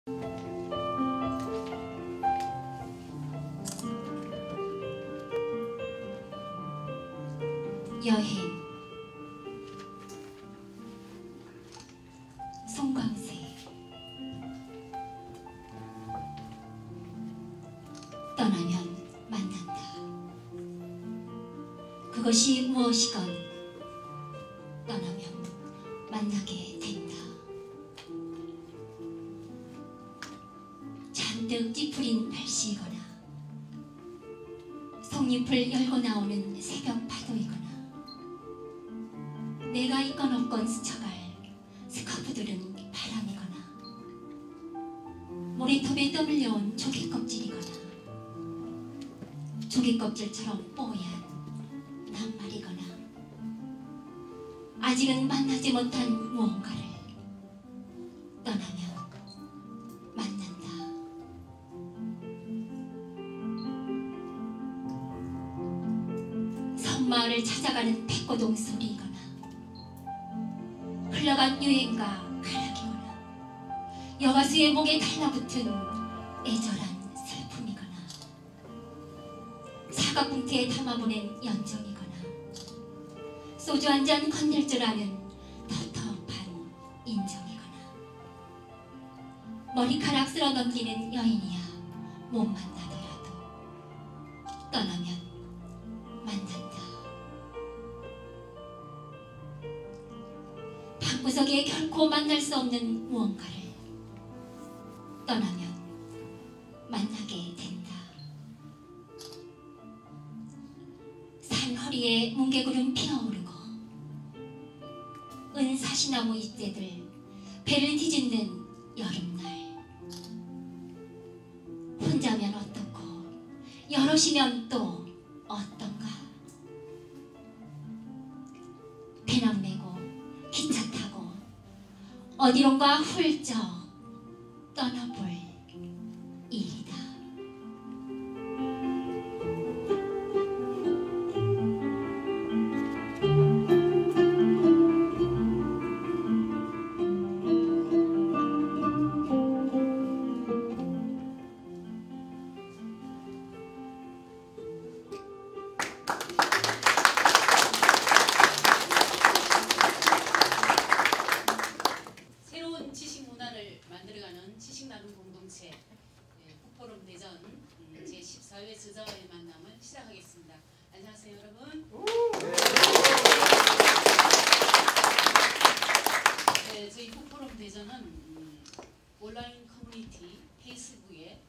여행 송광세. 떠나면 만난다. 그것이 무엇이건 떠나면 만나게 된다. 잔뜩 찌푸린 날씨이거나 속잎을 열고 나오는 새벽 파도이거나 내가 있건 없건 스쳐갈 스카프들은 바람이거나 모래톱에 떠밀려온 조개껍질이거나 조개껍질처럼 뽀얀 낱말이거나 아직은 만나지 못한 무언가를 떠나면 만난다. 섬마을을 찾아가는 백고동 소리이거나 흘러간 유행가 가락이거나 여가수의 목에 달라붙은 애절한 슬픔이거나 사과봉투에 담아보낸 연정이거나 소주 한 잔 건넬 줄 아는 텁텁한 인정이거나 머리카락 쓸어 넘기는 여인이야 못 만나더라도 떠나면 만난다. 방구석에 결코 만날 수 없는 무언가를 떠나면 만나게 된다. 산 허리에 뭉게구름 피어오르고 은사시나무 잎새들 배를 뒤집는 여름날 혼자면 어떻고 여럿이면 또 어떤가. 배낭 메고 기차 타고 어디론가 훌쩍 떠나볼 일이다. 만들어가는 지식나눔 공동체 북포럼 대전 제14회 저자와의 만남을 시작하겠습니다. 안녕하세요 여러분. 네, 저희 북포럼 대전은 온라인 커뮤니티 페이스북에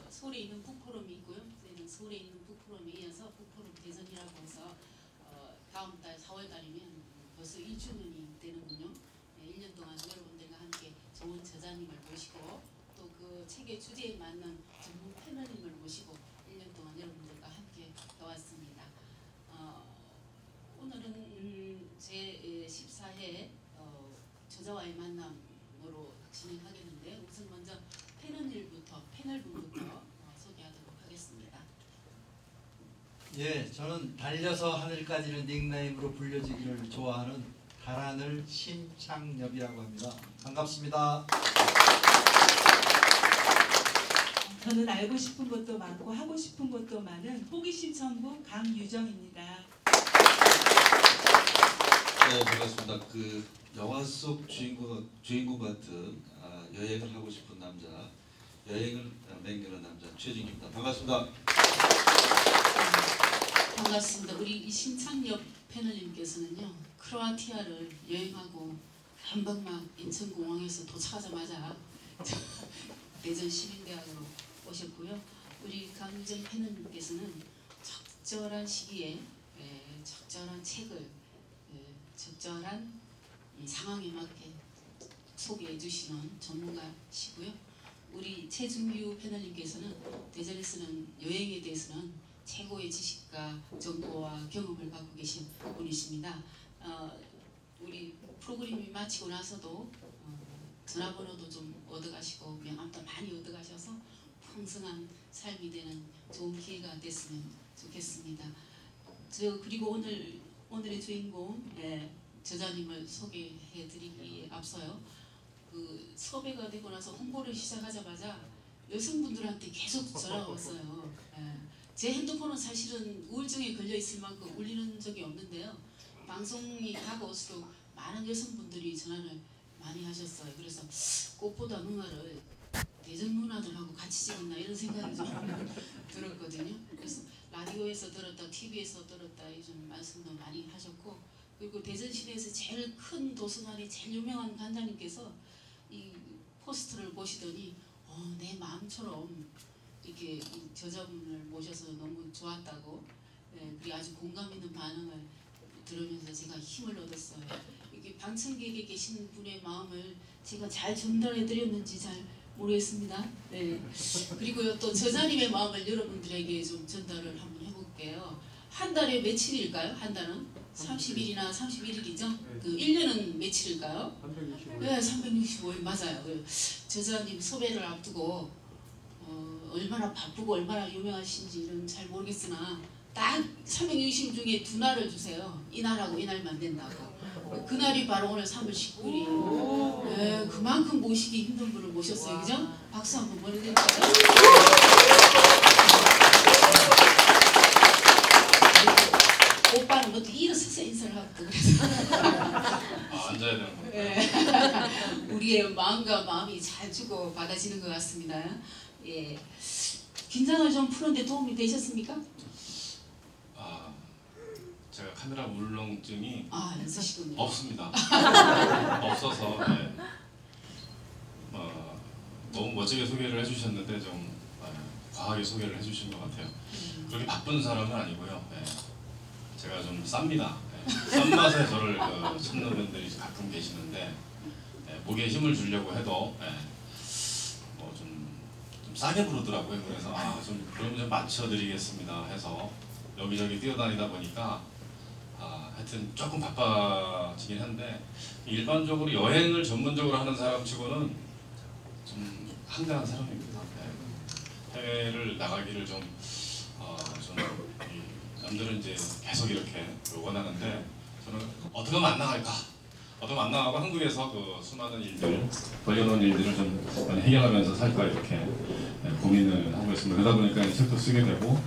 서울에 있는 북포럼이 있고요. 저희는 서울에 있는 북포럼에 이어서 북포럼 대전이라고 해서 다음 달 4월 달이면 벌써 1주년이 되는군요. 1년 동안 여러분들과 함께 좋은 저자님을 모시고 또 그 책의 주제에 맞는 전문 패널님을 모시고 1년 동안 여러분들과 함께 나왔습니다. 오늘은 제 14회 저자와의 만남으로 진행하겠는데 우선 먼저 패널분부터 소개하도록 하겠습니다. 예, 저는 달려서 하늘까지는 닉네임으로 불려지기를 좋아하는 달하늘 심창엽이라고 합니다. 반갑습니다. 저는 알고 싶은 것도 많고 하고 싶은 것도 많은 호기심 천국 강유정입니다. 네, 반갑습니다. 그 영화 속 주인공 같은 여행을 하고 싶은 남자, 여행을 맹기는 남자 최진규입니다. 반갑습니다. 반갑습니다. 우리 심창엽 패널님께서는요 크로아티아를 여행하고 한방막 인천공항에서 도착하자마자 대전 시민대학으로 오셨고요. 우리 강유정 패널님께서는 적절한 시기에 적절한 책을 적절한 상황에 맞게 소개해 주시는 전문가시고요. 우리 최준규 패널님께서는 대전에서는 여행에 대해서는 최고의 지식과 정보와 경험을 갖고 계신 분이십니다. 우리 프로그램이 마치고 나서도 전화번호도 좀 얻어가시고 명함도 많이 얻어가셔서 풍성한 삶이 되는 좋은 기회가 됐으면 좋겠습니다. 그리고 오늘의 주인공 저자님을 소개해드리기에 앞서요. 그 섭외가 되고 나서 홍보를 시작하자마자 여성분들한테 계속 전화가 왔어요. 예. 제 핸드폰은 사실은 우울증에 걸려 있을 만큼 울리는 적이 없는데요. 방송이 다가올수록 많은 여성분들이 전화를 많이 하셨어요. 그래서 꽃보다 누나를 대전 누나들하고 같이 찍었나 이런 생각이 좀 들었거든요. 그래서 라디오에서 들었다, TV에서 들었다 이런 말씀도 많이 하셨고, 그리고 대전시내에서 제일 큰 도서관이 제일 유명한 관장님께서 이 포스터를 보시더니 내 마음처럼 이렇게 이 저자분을 모셔서 너무 좋았다고, 그리고 아주 공감 있는 반응을 들으면서 제가 힘을 얻었어요. 이게 방청객에 계신 분의 마음을 제가 잘 전달해 드렸는지 잘 모르겠습니다. 네. 그리고요 또 저자님의 마음을 여러분들에게 좀 전달을 한번 해볼게요. 한 달에 며칠일까요? 한 달은 30일이나 31일이죠? 그 1년은 며칠일까요? 365일. 네, 365일 맞아요. 저자님 섭외를 앞두고 얼마나 바쁘고 얼마나 유명하신지는 잘 모르겠으나 딱 360일 중에 2날을 주세요. 이날하고 이날만 된다고. 그날이 바로 오늘 3월 19일이에요. 네, 그만큼 모시기 힘든 분을 모셨어요. 그죠? 박수 한번 보내드릴까요? 오빠는 뭐 일어서서 인사를 하고 그래서 앉아야 되는 거예요. 네. 우리의 마음과 마음이 잘 주고 받아지는 것 같습니다. 예. 긴장을 좀 푸는데 도움이 되셨습니까? 제가 카메라 울렁증이 있으시군요. 없습니다. 없어서 네. 너무 멋지게 소개를 해주셨는데 좀 과하게 소개를 해주신 것 같아요. 그렇게 바쁜 사람은 아니고요. 네. 제가 좀 쌉니다. 네. 싼 맛에 저를 찾는 분들이 가끔 계시는데 목에 힘을 주려고 해도 좀 싸게 부르더라고요. 그래서 그럼 좀 맞춰드리겠습니다 해서 여기저기 뛰어다니다 보니까 하여튼 조금 바빠지긴 한데 일반적으로 여행을 전문적으로 하는 사람치고는 좀 한가한 사람입니다. 네. 해외를 나가기를 좀 남들은 이제 계속 이렇게 원하는데 저는 어떻게 하면 안 나갈까? 어떻게 하면 안 나가고 한국에서 그 수많은 일들, 걸려놓은 일들을 좀 해결하면서 살까 이렇게 고민을 하고 있습니다. 그러다 보니까 책도 쓰게 되고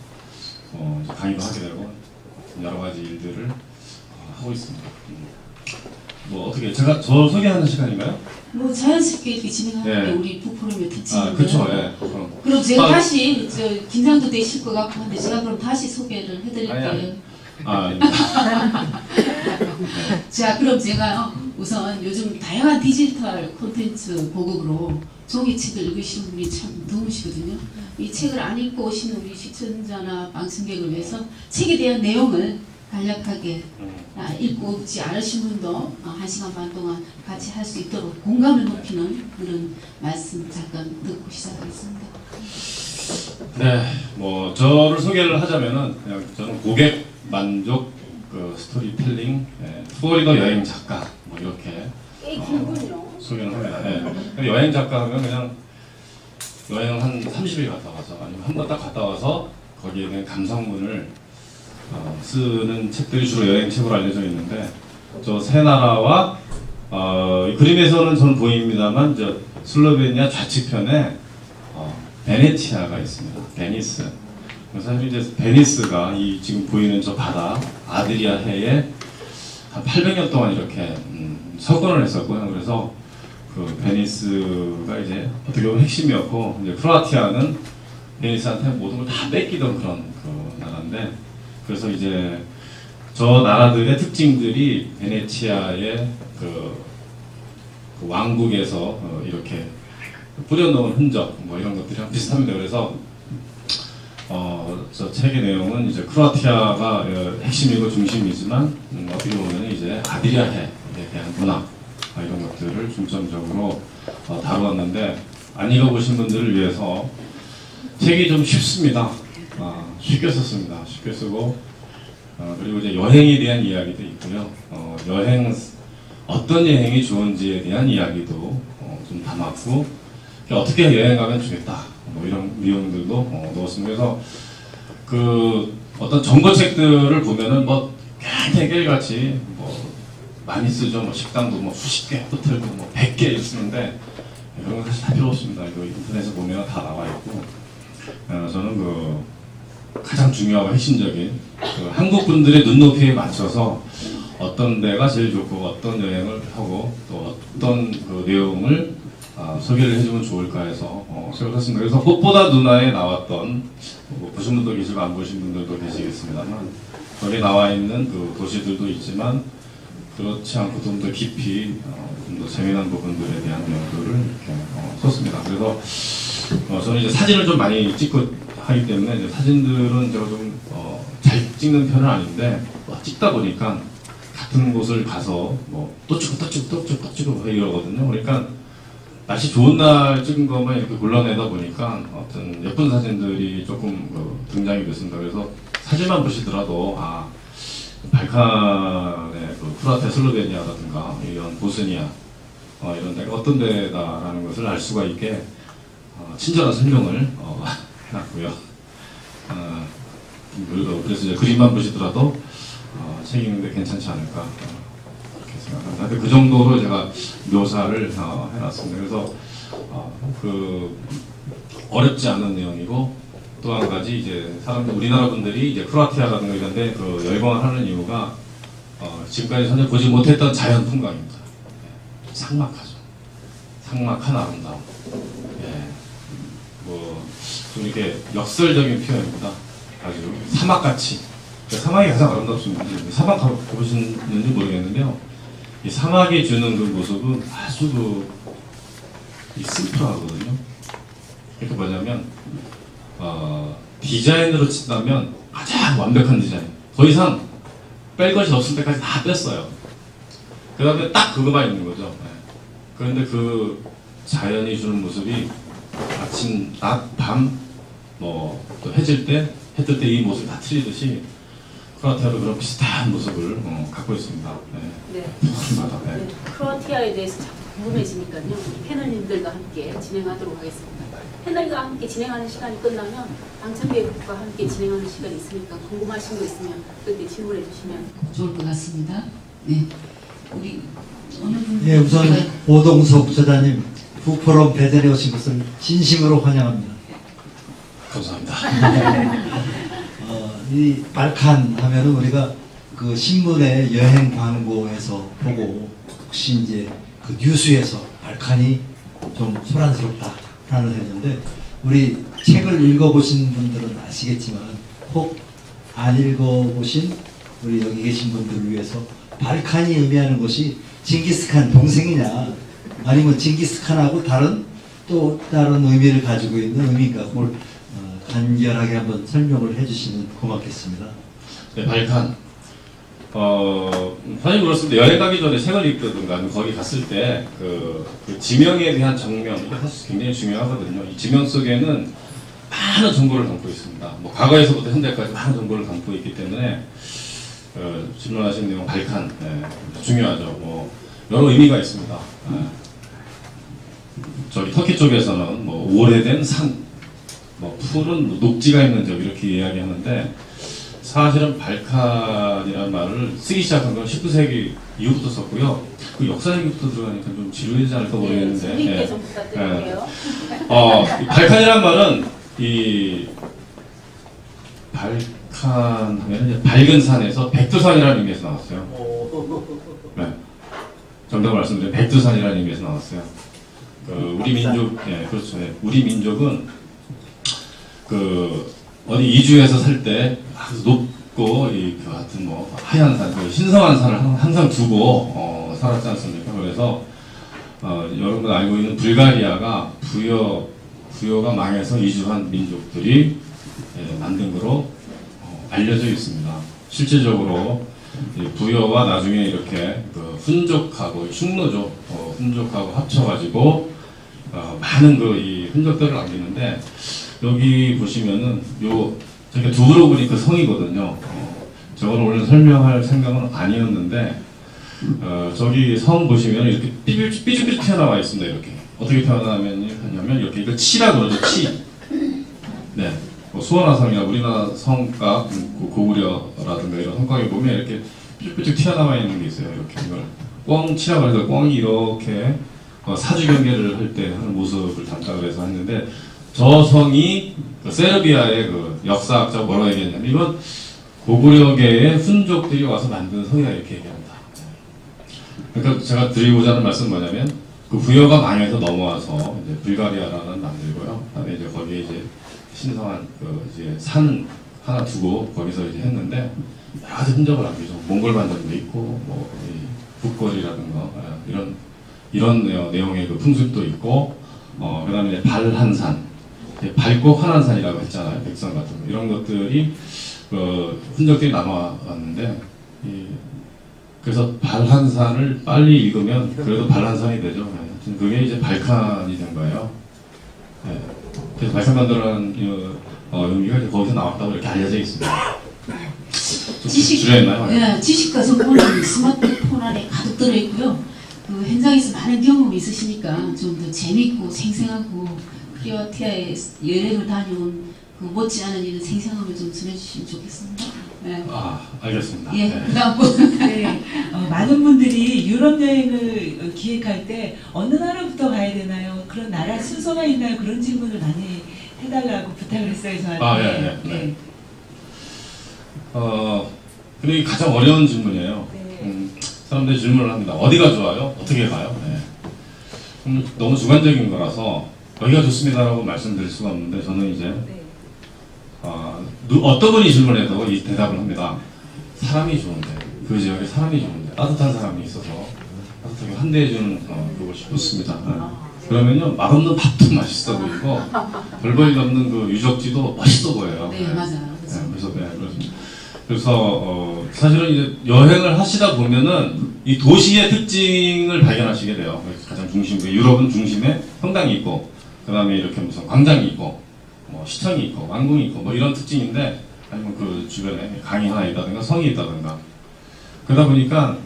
강의도 하게 되고 여러 가지 일들을 하고 있습니다. 뭐 어떻게 제가 저 소개하는 시간인가요? 뭐 자연스럽게 이렇게 진행하는 게 네. 우리 부프로의 특징인데. 그렇죠. 예. 그럼 제가 다시 긴장도 되실 것 같고 한데 제가 그럼 다시 소개를 해드릴게요. 자, 그럼 제가요 우선 요즘 다양한 디지털 콘텐츠 보급으로 종이책을 읽으시는 분이 참 드무시거든요. 이 책을 안 읽고 오시는 우리 시청자나 방청객을 위해서 책에 대한 내용을 간략하게 읽고 오지 않으신 분도 1시간 반 동안 같이 할 수 있도록 공감을 높이는 그런 말씀 잠깐 듣고 시작하겠습니다. 네, 뭐 저를 소개를 하자면은 그냥 저는 고객 만족 스토리텔링 투어리더 여행 작가 뭐 이렇게 소개를 합니다. 네. 여행 작가 하면 그냥 여행을 한 30일 갔다 와서 아니면 한 번 딱 갔다 와서 거기에 대한 감상문을 쓰는 책들이 주로 여행책으로 알려져 있는데 저 세 나라와 그림에서는 전 보입니다만 저 슬로베니아 좌측편에 베네치아가 있습니다. 베니스. 사실 이제 베니스가 이 지금 보이는 저 바다 아드리아해에 한 800년 동안 이렇게 석권을 했었고요. 그래서 그 베니스가 이제 어떻게 보면 핵심이었고 이제 크로아티아는 베니스한테 모든 걸 다 뺏기던 그런 그 나라인데 그래서 이제 저 나라들의 특징들이 베네치아의 그 왕국에서 이렇게 뿌려놓은 흔적 뭐 이런 것들이랑 비슷합니다. 그래서 저 책의 내용은 이제 크로아티아가 핵심이고 중심이지만 어떻게 보면 이제 아드리아해에 대한 문화 이런 것들을 중점적으로 다루었는데 안 읽어보신 분들을 위해서 책이 좀 쉽습니다. 쉽게 썼습니다. 쉽게 쓰고 그리고 이제 여행에 대한 이야기도 있고요. 어떤 여행이 좋은지에 대한 이야기도 좀 담았고 어떻게 여행 가면 좋겠다 뭐 이런 내용들도 넣었습니다. 그래서 그 어떤 정보책들을 보면은 뭐 대결같이 뭐 많이 쓰죠. 뭐 식당도 뭐 수십 개, 호텔도 뭐 100개 쓰는데 그런 거 사실 다 필요 없습니다. 이거 인터넷에 보면 다 나와 있고 저는 그 가장 중요하고 핵심적인 그 한국 분들의 눈높이에 맞춰서 어떤 데가 제일 좋고 어떤 여행을 하고 또 어떤 그 내용을 소개를 해주면 좋을까 해서 생각했습니다. 그래서 꽃보다 누나에 나왔던 뭐 보신 분도 계시고 안 보신 분들도 계시겠습니다만 거기에 나와 있는 그 도시들도 있지만 그렇지 않고 좀 더 깊이 좀 더 재미난 부분들에 대한 내용들을 이렇게 썼습니다. 그래서 저는 이제 사진을 좀 많이 찍고 하기 때문에 이제 사진들은 제가 좀 잘 찍는 편은 아닌데 찍다 보니까 같은 곳을 가서 뭐 또 찍고 이러거든요. 그러니까 날씨 좋은 날 찍은 것만 이렇게 골라내다 보니까 어떤 예쁜 사진들이 조금 등장이 됐습니다. 그래서 사진만 보시더라도 발칸의 그 프라테 슬로베니아라든가 이런 보스니아 이런 데가 어떤 데다라는 것을 알 수가 있게 친절한 설명을 해놨고요. 그래서 이제 그림만 보시더라도 책 읽는데 괜찮지 않을까 그렇게 생각합니다. 근데 그 정도로 제가 묘사를 해놨습니다. 그래서 그 어렵지 않은 내용이고 또 한 가지 이제 사람들 우리나라 분들이 이제 크로아티아라든가 이런데 그 열광을 하는 이유가 지금까지 전혀 보지 못했던 자연 풍광입니다. 삭막하죠. 삭막한 아름다움. 좀 이렇게 역설적인 표현입니다. 아주 사막같이. 사막이 가장 아름답습니다. 사막 가보셨는지 모르겠는데요. 이 사막이 주는 그 모습은 아주 심플하거든요. 그러니까 뭐냐면 디자인으로 친다면 가장 완벽한 디자인. 더 이상 뺄 것이 없을 때까지 다 뺐어요. 그 다음에 딱 그거만 있는 거죠. 그런데 그 자연이 주는 모습이 아침, 낮, 밤, 또 해질 때, 해 뜰 때 이 모습이 다 틀리듯이 크로아티아도 그런 비슷한 모습을 갖고 있습니다. 네. 마다. 네. 크로아티아에 대해서 자꾸 궁금해지니까요. 우리 패널님들과 함께 진행하도록 하겠습니다. 패널과 함께 진행하는 시간이 끝나면 방청객과 함께 진행하는 시간이 있으니까 궁금하신 거 있으면 그때 질문해 주시면 좋을 것 같습니다. 네, 우리 어느 분? 예, 우선 오동석 저자님 북포럼 대전에 오신 것을 진심으로 환영합니다. 감사합니다. 이 발칸 하면은 우리가 그 신문의 여행 광고에서 보고 혹시 이제 그 뉴스에서 발칸이 좀 소란스럽다라는 했는데 우리 책을 읽어보신 분들은 아시겠지만 혹 안 읽어보신 우리 여기 계신 분들을 위해서 발칸이 의미하는 것이 징기스칸 동생이냐 아니면 징기스칸하고 또 다른 의미를 가지고 있는 의미인가 그걸 간결하게 한번 설명을 해주시면 고맙겠습니다. 네, 발칸. 사실 그렇습니다. 여행 가기 전에 책을 읽든가 거기 갔을 때 그 지명에 대한 정명 이게 사실 굉장히 중요하거든요. 이 지명 속에는 많은 정보를 담고 있습니다. 뭐 과거에서부터 현재까지 많은 정보를 담고 있기 때문에 질문하신 내용 발칸 중요하죠. 뭐 여러 의미가 있습니다. 저기 터키 쪽에서는 뭐 오래된 산, 뭐 푸른 녹지가 있는 적 이렇게 이야기하는데 사실은 발칸이라는 말을 쓰기 시작한 건 19세기 이후부터 썼고요. 그 역사 얘기부터 들어가니까 좀 지루하지 않을까 모르겠는데. 선생님께 좀 부탁드릴게요. 발칸이라는 말은 이 발칸 하면 밝은 산에서 백두산이라는 의미에서 나왔어요. 네. 정답 말씀드리면 백두산이라는 의미에서 나왔어요. 우리 민족, 그렇죠. 우리 민족은 어디 이주해서 살 때 아주 높고 하여튼 뭐 하얀 산, 신성한 산을 항상 두고 살았지 않습니까? 그래서 여러분 알고 있는 불가리아가 부여가 망해서 이주한 민족들이 만든 거로 알려져 있습니다. 실질적으로 부여가 나중에 이렇게 훈족하고 흉노족 훈족하고 합쳐가지고 많은 이 흔적들을 남기는데 여기 보시면은 저게 두브로브니크 성이거든요. 저걸 원래 설명할 생각은 아니었는데 저기 성 보시면 이렇게 삐죽삐죽 튀어나와 있습니다. 이렇게 어떻게 튀어나오냐면 이렇게 이거 치라고 그러죠. 치. 네. 수원화성이나 우리나라 성곽, 고구려라든가 이런 성곽에 보면 이렇게 삐뚤삐뚤 튀어나와 있는 게 있어요. 이렇게 이걸 꽝 치라고 해서 꽝이 이렇게 사주 경계를 할 때 하는 모습을 담다 그래서 했는데 저 성이 그 세르비아의 그 역사학자 뭐라고 얘기했냐면 이건 고구려계의 훈족들이 와서 만든 성이라 이렇게 얘기합니다. 그러니까 제가 드리고자 하는 말씀은 뭐냐면 그 부여가 망해서 넘어와서 이제 불가리아라는 만들고요. 그다음에 이제 거기에 이제 신성한 그 이제 산 하나 두고 거기서 이제 했는데 여러 가지 흔적을 남기죠. 몽골 반점도 있고 뭐 북거리라든가 이런 내용의 그 풍습도 있고 그다음에 이제 발한산, 밝고 환한 산이라고 했잖아요. 백성 같은 거 이런 것들이 그 흔적들이 남아왔는데 그래서 발한산을 빨리 읽으면 그래도 발한산이 되죠. 그게 이제 발칸이 된 거예요. 그래서 발칸반도라는 의미가 이제 거기서 나왔다고 이렇게 알려져 있습니다. 지식과 정보는 스마트폰 안에 가득 들어있고요. 그 현장에서 많은 경험이 있으시니까 좀 더 재밌고 생생하고 크리아티아에 여행을 다녀온 그 못지않은 이런 생생함을 좀 전해주시면 좋겠습니다. 네. 알겠습니다. 예, 네. 그다음 분. 네, 많은 분들이 유럽 여행을 기획할 때 어느 나라부터 가야 되나요? 그런 나라 순서가 있나요? 그런 질문을 많이 해달라고 부탁을 했어요 저한테. 네. 근데 이게 가장 어려운 질문이에요. 네. 사람들이 질문을 합니다. 어디가 좋아요? 어떻게 가요? 너무 주관적인 거라서 여기가 좋습니다라고 말씀드릴 수가 없는데 저는 이제 어떤 분이 질문해도 이 대답을 합니다. 사람이 좋은데 그 지역에 사람이 좋은데 따뜻한 사람이 있어서 따뜻하게 환대해주는 그거 싶습니다. 그러면요 맛없는 밥도 맛있어 보이고 별볼일 없는 그 유적지도 멋있어 보여요. 네, 맞아요. 그래서 사실은 이제 여행을 하시다 보면은 이 도시의 특징을 발견하시게 돼요. 가장 중심, 유럽은 중심에 성당이 있고, 그 다음에 이렇게 무슨 광장이 있고, 뭐 시청이 있고, 왕궁이 있고, 뭐 이런 특징인데, 아니면 그 주변에 강이 하나 있다든가 성이 있다든가. 그러다 보니까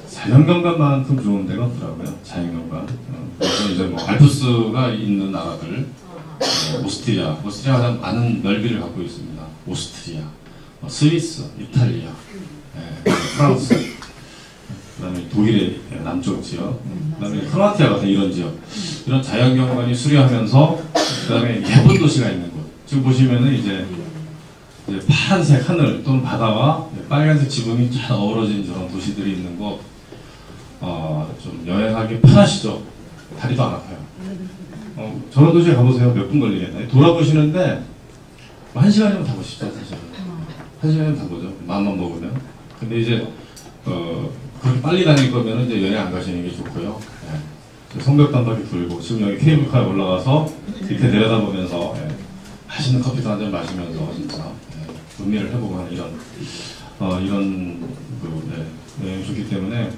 자연경관만큼 좋은 데가 없더라고요. 자연경관. 그래서 이제 뭐 알프스가 있는 나라들, 오스트리아가 가장 많은 넓이를 갖고 있습니다. 오스트리아. 스위스, 이탈리아, 프랑스, 그 다음에 독일의 남쪽 지역, 그 다음에 크로아티아 같은 이런 지역, 이런 자연경관이 수려하면서, 그 다음에 예쁜 도시가 있는 곳. 지금 보시면은 이제 파란색 하늘 또는 바다와 빨간색 지붕이 잘 어우러진 저런 도시들이 있는 곳, 좀 여행하기 편하시죠? 다리도 안 아파요. 저런 도시에 가보세요. 몇 분 걸리겠나요? 돌아보시는데, 1시간이면 다 보시죠, 사실은. 1시간이면 다 보죠. 마음만 먹으면. 근데 이제, 그렇게 빨리 다닐 거면 이제 여행 안 가시는 게 좋고요. 성벽도 한 바퀴 돌고, 지금 여기 케이블카에 올라가서 이렇게 내려다보면서, 맛있는 커피도 한 잔 마시면서, 진짜, 음미를 해보고 하는 이런 여행이 좋기 때문에,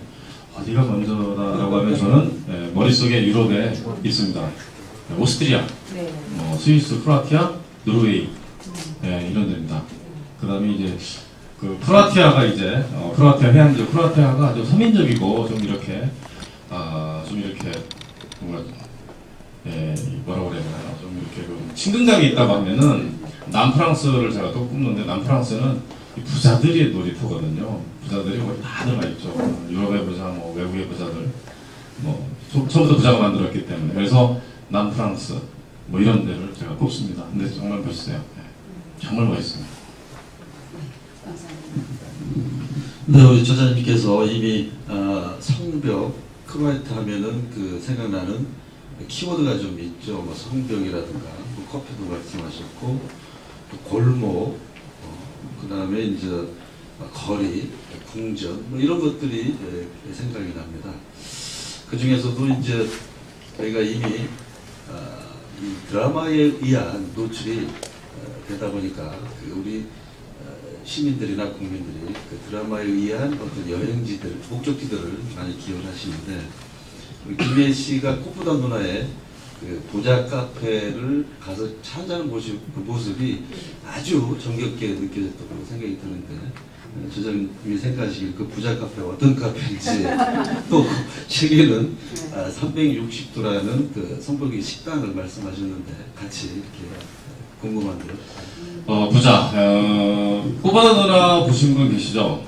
어디가 먼저다라고 하면 저는 머릿속에 유럽에 있습니다. 오스트리아, 스위스, 크로아티아, 노르웨이, 이런 데입니다. 그 다음에 이제, 크로아티아가 이제, 크로아티아 해안지역, 크로아티아가 아주 서민적이고, 좀 이렇게, 뭔가, 뭐라고 그래야 되나요? 좀 이렇게 친근감이 있다고 하면은, 남프랑스를 제가 또 꼽는데, 남프랑스는 부자들의 놀이터거든요. 부자들이 거의 다 들어가 있죠. 유럽의 부자, 뭐, 외국의 부자들, 처음부터 부자가 만들었기 때문에. 그래서, 남프랑스, 뭐 이런 데를 제가 꼽습니다. 근데 정말 멋있어요. 정말 멋있습니다. 네, 우리 저자님께서 이미 성벽, 크로아티아 하면은 그 생각나는 키워드가 좀 있죠. 뭐 성벽이라든가, 뭐 커피도 말씀하셨고, 또 골목, 그 다음에 이제 거리, 궁전, 뭐 이런 것들이 생각이 납니다. 그 중에서도 이제 저희가 이미 이 드라마에 의한 노출이 되다 보니까 우리 시민들이나 국민들이 그 드라마에 의한 어떤 여행지들, 목적지들을 많이 기억을 하시는데 우리 김혜 씨가 꽃보다 누나의 그 보자 카페를 가서 찾아가는 그 모습이 아주 정겹게 느껴졌다고 생각이 드는데 저자님이 생각하시길 그 부자 카페가 어떤 카페인지 또 책에는 360도라는 그 성벽의 식당을 말씀하셨는데 같이 이렇게 궁금한데요. 부자. 꽃보다 누나 보신 분 계시죠?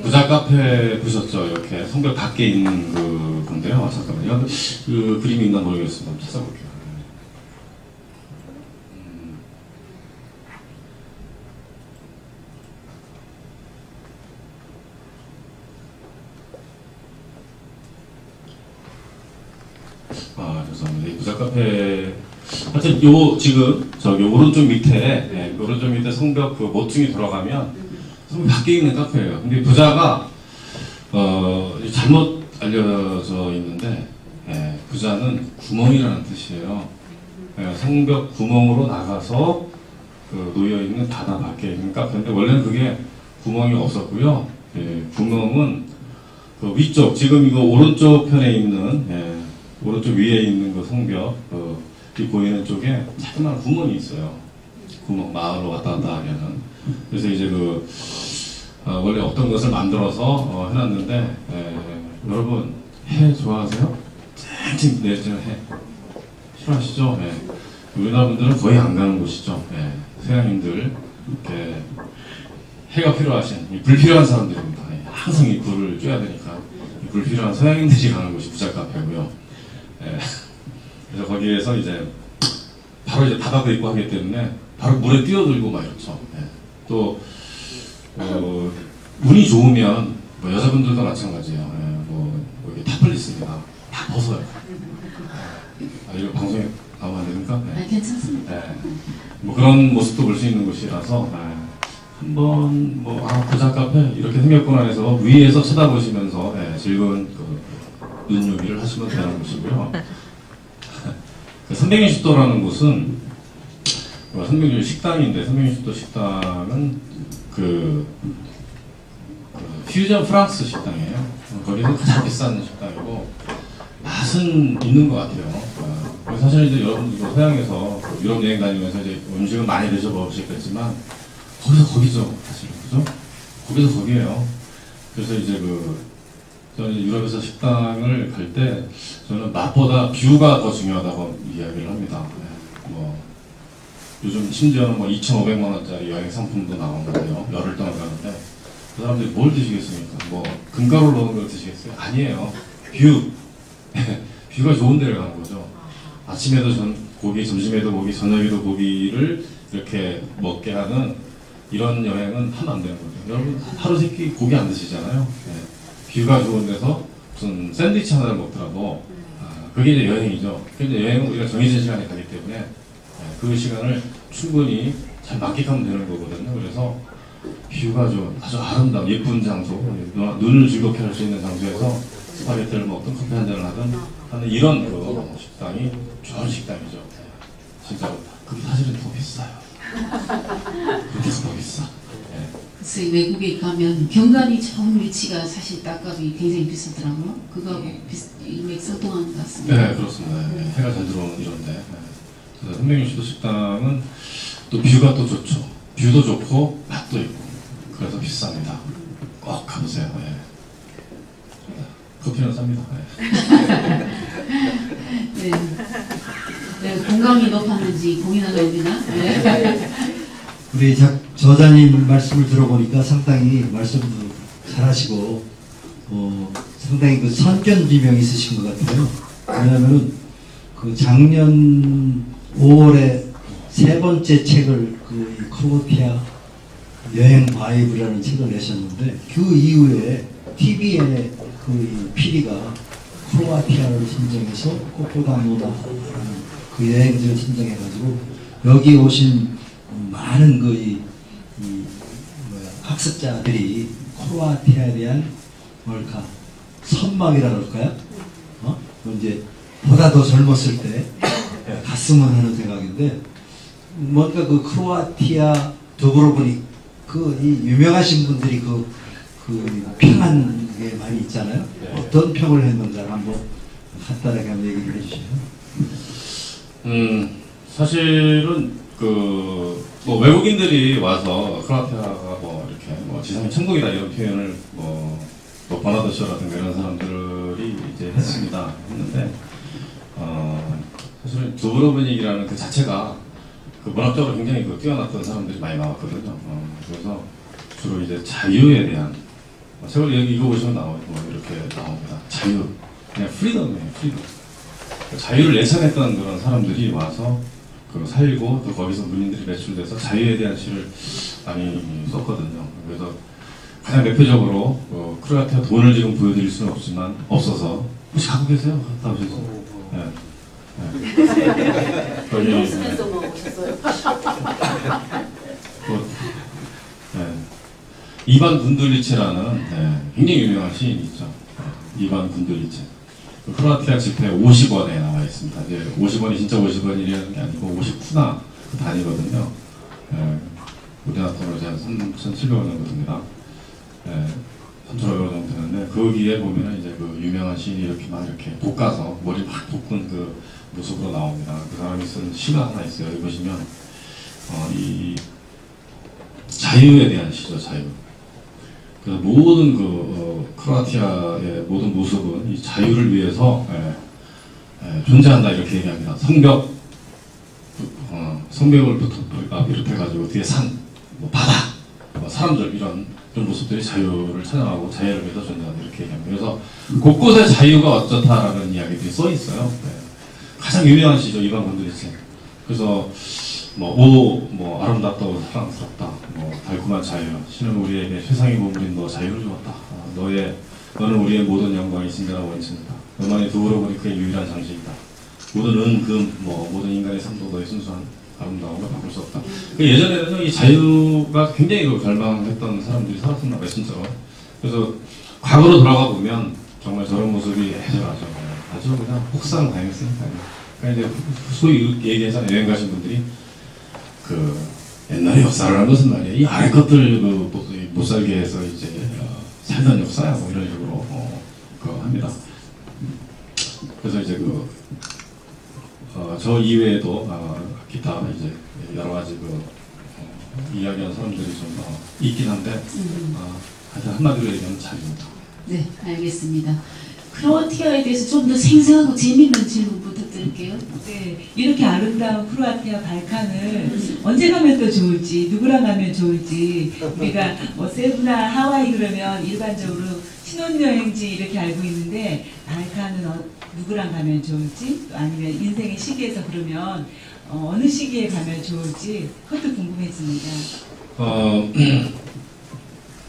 부자 카페 보셨죠? 이렇게 성벽 밖에 있는 그 건데요. 잠깐만요. 그 그림이 있나 모르겠습니다. 한번 찾아볼게요. 죄송합니다. 이 부자 카페 하여튼 요 지금 저기 오른쪽 밑에 오른쪽 밑에 성벽 그 모퉁이 들어가면 성벽 밖에 있는 카페예요. 근데 부자가 잘못 알려져 있는데 부자는 구멍이라는 뜻이에요. 성벽 구멍으로 나가서 그 놓여 있는 바다 밖에 있는 카페인데 원래는 그게 구멍이 없었고요. 구멍은 그 위쪽 지금 이거 오른쪽 편에 있는 오른쪽 위에 있는 그 성벽 이 보이는 쪽에 자그마한 구멍이 있어요. 구멍 마을로 왔다 갔다 하면은. 그래서 이제 그 원래 어떤 것을 만들어서 해놨는데 여러분 해 좋아하세요? 쨍쨍 내리는 해 싫어하시죠? 우리나라 분들은 거의 안 가는 곳이죠. 서양인들 이렇게 해가 필요하신 불필요한 사람들입니다. 항상 이 불을 쬐야 되니까 이 불필요한 서양인들이 가는 곳이 부자 카페고요. 그래서 거기에서 이제 바로 이제 바다도 있고 하기 때문에 바로 물에 뛰어들고 막 이렇죠. 또 운이 좋으면 뭐 여자분들도 마찬가지예요. 뭐 여기 타플 있습니다. 다 벗어요. 이거 방송에 나오면 안 됩니까? 괜찮습니다. 뭐 그런 모습도 볼 수 있는 곳이라서 한번 뭐 부자 카페 이렇게 생겼구나 해서 위에서 쳐다보시면서 즐거운 그 눈요기를 하시면 되는 곳이고요. 360도라는 곳은 360도 식당인데 360도 식당은 그 퓨전 프랑스 식당이에요. 거기서 가장 비싼 식당이고 맛은 있는 것 같아요. 사실 이제 여러분들 서양에서 유럽 여행 다니면서 이제 음식을 많이 드셔보셨겠지만 거기서 거기죠, 사실 그죠? 거기서 거기에요. 그래서 이제 저는 유럽에서 식당을 갈 때 저는 맛보다 뷰가 더 중요하다고 이야기를 합니다. 뭐 요즘 심지어는 뭐 2,500만 원짜리 여행 상품도 나오는데요. 열흘 동안 가는데 그 사람들이 뭘 드시겠습니까? 뭐 금가루 넣은 걸 드시겠어요? 아니에요. 뷰. 뷰가 좋은 데를 가는 거죠. 아침에도 고기, 점심에도 고기, 저녁에도 고기를 이렇게 먹게 하는 이런 여행은 하면 안 되는 거죠. 여러분 하루 세 끼 고기 안 드시잖아요. 뷰가 좋은 데서 무슨 샌드위치 하나를 먹더라도 그게 이제 여행이죠. 근데 여행은 우리가 정해진 시간에 가기 때문에 그 시간을 충분히 잘 만끽하면 되는 거거든요. 그래서 뷰가 좀 아주 아름다운 예쁜 장소, 눈을 즐겁게 할 수 있는 장소에서 스파게티를 먹든 커피 한 잔을 하는 이런 그 식당이 좋은 식당이죠. 진짜로. 그게 사실은 더 비싸요. 그게 더 비싸. 글쎄 외국에 가면 경관이 좋은 위치가 사실 땅값이 굉장히 비싸더라고요. 그거하고 일맥상통하는 것 같습니다. 네, 그렇습니다. 해가 잘 들어오는 이런데. 그래서 360도 식당은 또 뷰가 또 좋죠. 뷰도 좋고 맛도 있고 그래서 비쌉니다. 꼭 가보세요. 커피는 쌉니다. 건강이 높았는지 공인하가 여기나? 우리 저자님 말씀을 들어보니까 상당히 말씀도 잘하시고 상당히 그 선견지명이 있으신 것 같아요. 왜냐하면은 그 작년 5월에 세 번째 책을 그 크로아티아 여행 바이블이라는 책을 내셨는데 그 이후에 TVN의 그 PD가 크로아티아를 선정해서 코코다노다라는 그 여행지를 선정해가지고 여기 오신 많은 학습자들이 크로아티아에 대한 뭘까 선망이라 그럴까요? 이제 보다 더 젊었을 때 갔으면 하는 생각인데 뭔가 그 크로아티아 두브로브닉 이 유명하신 분들이 그 평한 게 많이 있잖아요. 어떤 평을 했는가 한번 간단하게 한번 얘기를 해주세요. 사실은 뭐 외국인들이 와서 크로아티아가 뭐 이렇게 뭐 지상의 천국이다 이런 표현을 뭐 버나드쇼라든가 이런 사람들이 이제 했는데 사실은 두브로브닉이라는 그 자체가 그 문학적으로 굉장히 뛰어났던 사람들이 많이 나왔거든요. 그래서 주로 이제 자유에 대한 책을 여기 읽어보시면 이렇게 나옵니다. 자유, 그냥 프리덤이에요. 프리덤. 자유를 내천했던 그런 사람들이 와서 살고 또 거기서 문인들이 매출돼서 자유에 대한 시를 많이 썼거든요. 그래서 가장 대표적으로 크로아티아 돈을 지금 보여드릴 수는 없어서 혹시 갖고 계세요? 갔다 오셨어요? 네. 거기 쓰면서 오셨어요. 이반 군들리체라는 굉장히 유명한 시인이 있죠. 이반 군들리체. 크로아티아 지폐 50원에 나와 있습니다. 이제 50원이 진짜 50원이라는 게 아니고 50쿠나 그 단위거든요. 우리나라 돈으로 한 3,700원 정도 됩니다. 3,500원 정도 되는데 거기에 보면 이제 그 유명한 시인이 이렇게 막 이렇게 볶아서 머리 막 볶은 그 모습으로 나옵니다. 그 사람이 쓴 시가 하나 있어요. 여기 보시면 이 자유에 대한 시죠. 자유. 그래서 모든 크로아티아의 모든 모습은 이 자유를 위해서 존재한다 이렇게 얘기합니다. 성벽을 비롯해가지고 뒤에 산, 바다, 사람들 이런 모습들이 자유를 찬양하고 자유를 위해서 존재한다 이렇게 얘기합니다. 그래서 곳곳에 자유가 어쩌다라는 이야기들이 써 있어요. 가장 유명한 시죠. 이반 군들리체. 그래서 아름답다고 사랑스럽다. 달콤한 자유. 신은 우리에게 세상의 보물인 너 자유를 주었다. 너는 우리의 모든 영광이 진정한 원천이다. 너만이 두부러 보니 그의 유일한 장식이다. 모든 모든 인간의 삶도 너의 순수한 아름다움을 바꿀 수 없다. 예전에는 이 자유가 굉장히 갈망했던 사람들이 살았었나 봐요, 진짜로. 그래서 과거로 돌아가 보면 정말 저런 모습이 애절하죠. 아주 그냥 혹상당했으니까요. 그러니까 이제 소위 얘기하잖아요. 여행 가신 분들이 옛날에 역사를 한 것은 말이야. 이 아래 것들 못 살게 해서 이제 살던 역사야. 이런 식으로 합니다. 그래서 이제 저 이외에도 기타 이제 여러 가지 이야기하는 사람들이 좀 있긴 한데 하여튼 한마디로 얘기하면 자유입니다. 네, 알겠습니다. 크로아티아에 대해서 좀 더 생생하고 재미있는 질문 부탁드릴게요. 네, 이렇게 아름다운 크로아티아 발칸을 언제 가면 또 좋을지, 누구랑 가면 좋을지, 우리가 세부나 하와이 그러면 일반적으로 신혼여행지 이렇게 알고 있는데 발칸은 누구랑 가면 좋을지, 또 아니면 인생의 시기에서 그러면 어느 시기에 가면 좋을지 그것도 궁금해집니다.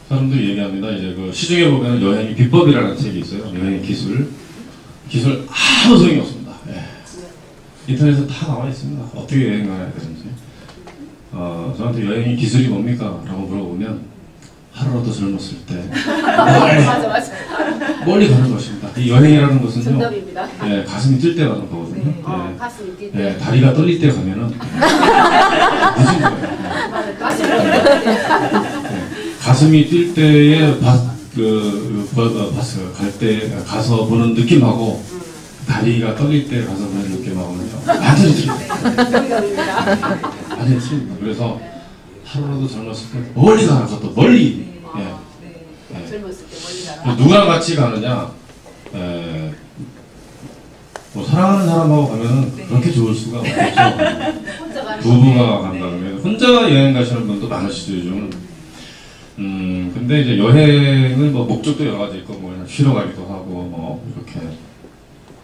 사람들이 얘기합니다. 이제 시중에 보면 여행의 비법이라는 책이 있어요. 여행의 기술 아무 소용이 없습니다. 인터넷에 다 나와 있습니다. 어떻게 여행 가야 되는지. 저한테 여행의 기술이 뭡니까? 라고 물어보면 하루라도 젊었을 때 멀리 가는 것입니다. 이 여행이라는 것은요. 정답입니다. 가슴이 뛸 때 가는 거거든요. 가슴이 뛸 때. 다리가 떨릴 때 가면은 늦은 거예요. 가슴이 뛸 때에 가서 보는 느낌하고 다리가 떨릴 때 가서 보는 느낌하고는요 완전히 틀립니다. 완전히 틀립니다. 그래서 하루라도 젊었을 때 멀리 가는 것도 멀리. 젊었을 때 멀리 가라. 누구랑 같이 가느냐? 사랑하는 사람하고 가면은 그렇게 좋을 수가 없겠죠. 부부가 간다 그러면 혼자 여행 가시는 분도 많으시죠 요즘은. 근데 이제 여행은 목적도 여러 가지 있고 쉬러 가기도 하고 이렇게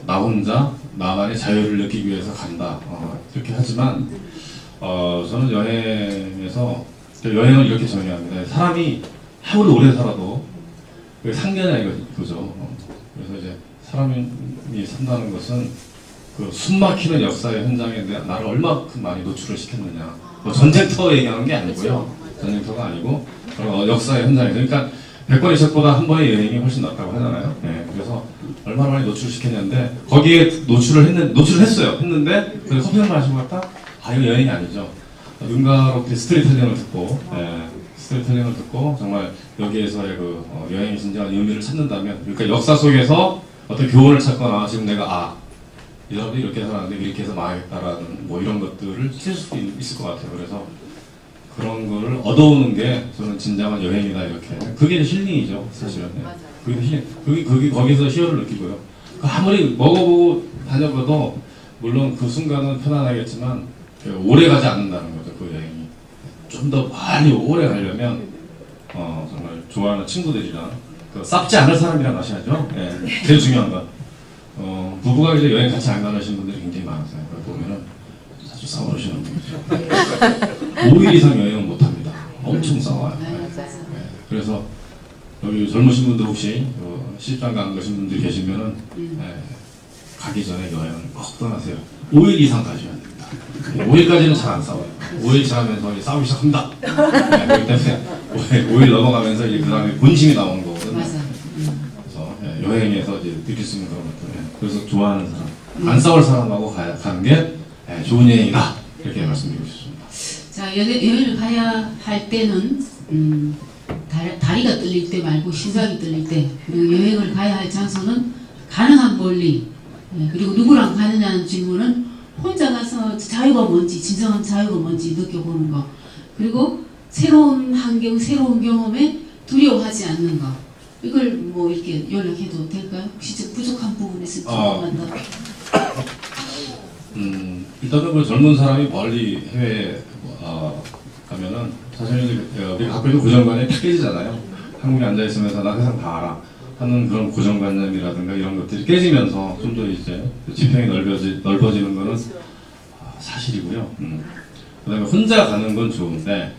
나 혼자 나만의 자유를 느끼기 위해서 간다 이렇게 하지만 저는 여행에서 여행을 이렇게 정의합니다. 사람이 아무리 오래 살아도 상견이야 이거죠. 그래서 이제 사람이 산다는 것은 숨막히는 역사의 현장에 나를 얼마큼 많이 노출을 시켰느냐. 전쟁터 얘기하는 게 아니고요. 전쟁터가 아니고 역사의 현장에. 그러니까 100번의 책보다 한 번의 여행이 훨씬 낫다고 하잖아요. 그래서 얼마나 많이 노출시켰는데 거기에 노출했어요. 했는데 커피를 마시고 갔다? 이거 여행이 아니죠. 누군가로 스토리텔링을 듣고 정말 여기에서의 여행의 진정한 의미를 찾는다면, 그러니까 역사 속에서 어떤 교훈을 찾거나 지금 내가 이 사람들이 이렇게 살았는데 이렇게 해서 망하겠다라는 이런 것들을 찾을 수 있을 것 같아요. 그래서 그런 거를 얻어오는 게 저는 진정한 여행이다 이렇게. 그게 힐링이죠 사실은. 그게 힐링. 거기서 희열을 느끼고요. 아무리 먹어보고 다녀봐도 물론 그 순간은 편안하겠지만 오래 가지 않는다는 거죠. 그 여행이 좀 더 많이 오래 가려면 정말 좋아하는 친구들이랑 그 쌉지 않을 사람이랑 가셔야죠. 예, 제일 중요한 건 부부가 이제 여행 같이 안 가시는 분들이 굉장히 많으세요. 보면은 자주 싸우시는 분이죠. 5일 이상 여행은 못 합니다. 엄청 싸워요. 예, 그래서 여기 젊으신 분들 혹시 시집장 안 가신 분들 계시면은 가기 전에 여행을 꼭 떠나세요. 5일 이상 가셔야 됩니다. 5일까지는 잘 안 싸워요. 5일 지나면서 싸우기 시작합니다. 그렇기 때문에 5일 넘어가면서 이제 그 다음에 본심이 나오는 거거든요. 맞아. 그래서 여행에서 이제 느낄 수 있는 그런 것들. 그래서 좋아하는 사람, 안 싸울 사람하고 가는 게 좋은 여행이다. 이렇게 말씀드리고 싶습니다. 자, 여행을 가야 할 때는 다리가 떨릴 때 말고 심장이 떨릴 때, 그리고 여행을 가야 할 장소는 가능한 멀리, 그리고 누구랑 가느냐는 질문은 혼자 가서 자유가 뭔지, 진정한 자유가 뭔지 느껴보는 거, 그리고 새로운 환경, 새로운 경험에 두려워하지 않는 거. 이걸 뭐 이렇게 연락해도 될까요? 혹시 부족한 부분이 있을지 궁금한다. 일단은 그 젊은 사람이 멀리 해외에 가면은 사실 우리가 갖고 있는 고정관념이 다 깨지잖아요. 한국에 앉아 있으면서 나 세상 다 알아 하는 그런 고정관념이라든가 이런 것들이 깨지면서 좀 더 이제 지평이 넓어지는 거는 사실이고요. 그다음에 혼자 가는 건 좋은데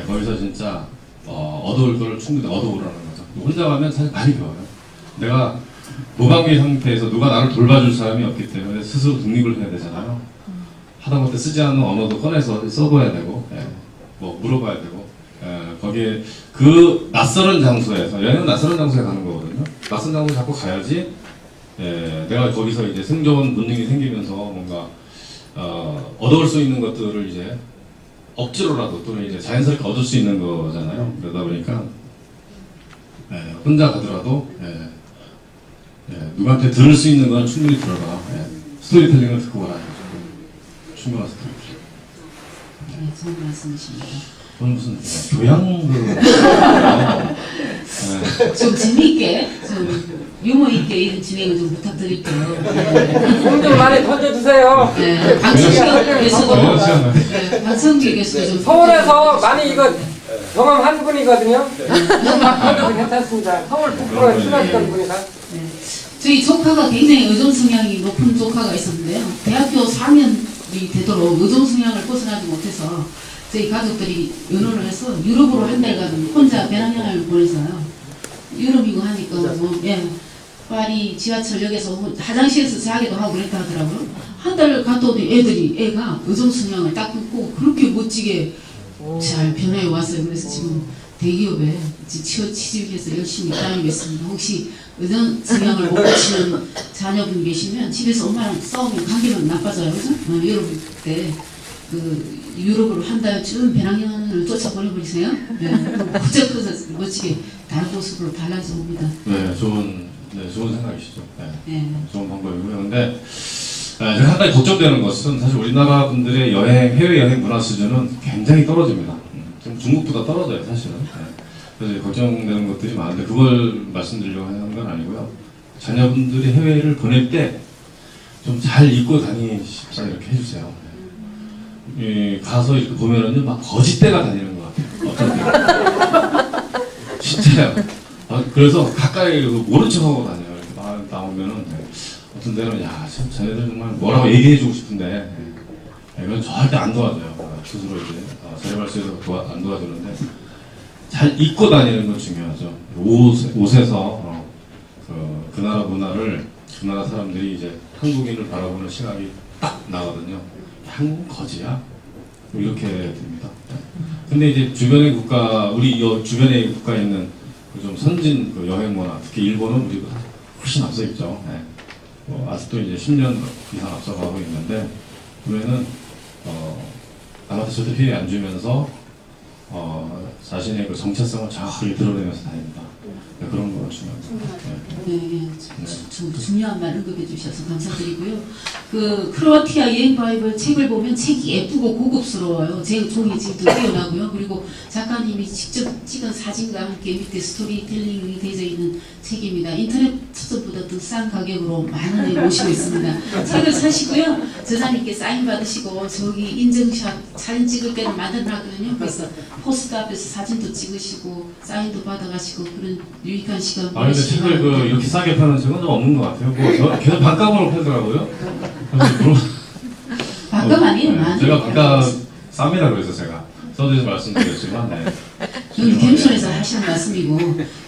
거기서 진짜 얻어올 거를 충분히 얻어오라는 거죠. 혼자 가면 사실 많이 배워요. 내가 무방비 상태에서 누가 나를 돌봐줄 사람이 없기 때문에 스스로 독립을 해야 되잖아요. 하다못해 쓰지 않는 언어도 꺼내서 써봐야 되고, 뭐 물어봐야 되고, 거기에 그 낯설은 장소에서, 여행은 낯설은 장소에 가는 거거든요. 낯선 장소에 자꾸 가야지, 내가 거기서 이제 생존 본능이 생기면서 뭔가 얻어올 수 있는 것들을 이제 억지로라도 또는 이제 자연스럽게 얻을 수 있는 거잖아요. 그러다 보니까 혼자 가더라도 누구한테 들을 수 있는 건 충분히 들어라. 스토리텔링을 듣고 가라. 충분한 스토리텔링. 네, 좋은 말씀이십니다. 저는 무슨 교양으로 좀 재미있게, 좀 유머 있게 이런 진행을 좀 부탁드릴게요. 좀 많이 던져주세요. 네, 방청객에서도 좀 서울에서 많이 이거 경험한 분이거든요. 괜찮습니다. 서울 북부에 출마했던 분이다. 네. 저희 조카가 굉장히 의존 성향이 높은 조카가 있었는데요. 대학교 4학년이 되도록 의존 성향을 벗어나지 못해서 저희 가족들이 의논을 해서 유럽으로 한 달간 혼자 배낭여행을 보내서요. 유럽이고 하니까 뭐 파리 지하철역에서 화장실에서 자기도 하고 그랬다 하더라고요. 한 달 갔다 오더니 애가 의존 성향을 딱 끊고 그렇게 멋지게 잘 변해 왔어요. 그래서 지금 대기업에 취직해서 열심히 다니고 있습니다. 혹시 의존 성향을 못 고치는 자녀분 계시면 집에서 엄마랑 싸우면 관계는 나빠져요. 그죠? 유럽 때 유럽으로 한 달쯤 배낭여행을 쫓아보내버리세요. 고작해서 멋지게 다른 모습으로 달라져 옵니다. 네, 좋은 생각이시죠. 좋은 방법이고요. 근데 제가 한 가지 걱정되는 것은 사실 우리나라 분들의 해외 여행 문화 수준은 굉장히 떨어집니다. 좀 중국보다 떨어져요, 사실은. 그래서 걱정되는 것들이 많은데 그걸 말씀드리려고 하는 건 아니고요. 자녀분들이 해외를 보낼 때 좀 잘 입고 다니십사 이렇게 해주세요. 가서 이렇게 보면은요, 막 거짓대가 다니는 것 같아요. 어떤 데. 진짜요. 그래서 가까이 모른 척하고 다녀요. 이렇게 나오면은 어떤 데는 참 쟤네들 정말 뭐라고 얘기해주고 싶은데 이건 절대 안 도와줘요. 스스로 이제 자립할수록 안 도와주는데 잘 입고 다니는 건 중요하죠. 옷에서 그 나라 문화를 그 나라 사람들이 이제 한국인을 바라보는 시각이 딱 나거든요. 한국은 거지야? 뭐 이렇게 됩니다. 근데 이제 주변의 국가, 우리 주변의 국가에 있는 좀 선진 여행 문화, 특히 일본은 우리보다 훨씬 앞서 있죠. 아직도 이제 10년 이상 앞서가고 있는데, 보면은, 남한테 절대 피해 안 주면서, 자신의 그 정체성을 정확하게 드러내면서 다닙니다. 네, 그런 거가 중요합니다. 중요한 말 언급해 주셔서 감사드리고요. 그 크로아티아 여행 바이블 책을 보면 책이 예쁘고 고급스러워요. 제 종이 지금 뛰어나고요. 그리고 작가님이 직접 찍은 사진과 함께 밑에 스토리텔링이 되어 있는 책입니다. 인터넷 서점보다 더 싼 가격으로 10,000원에 모시고 있습니다. 책을 사시고요. 저자님께 사인 받으시고 저기 인증샷 사진 찍을 때는 만들어놨거든요. 그래서 포스트 앞에서 사진도 찍으시고 사인도 받아가시고 그런 유익한 시간 아 근데 책을 그 이렇게 싸게 파는 책은 좀 없는 것 같아요. 뭐 계속 반값으로 팔더라고요. 반값 아니에요? 네, 제가 반값 쌉니다 그래서 제가 서두에서 말씀드렸지만 네. 여기 겸손해서 하시는 말씀이고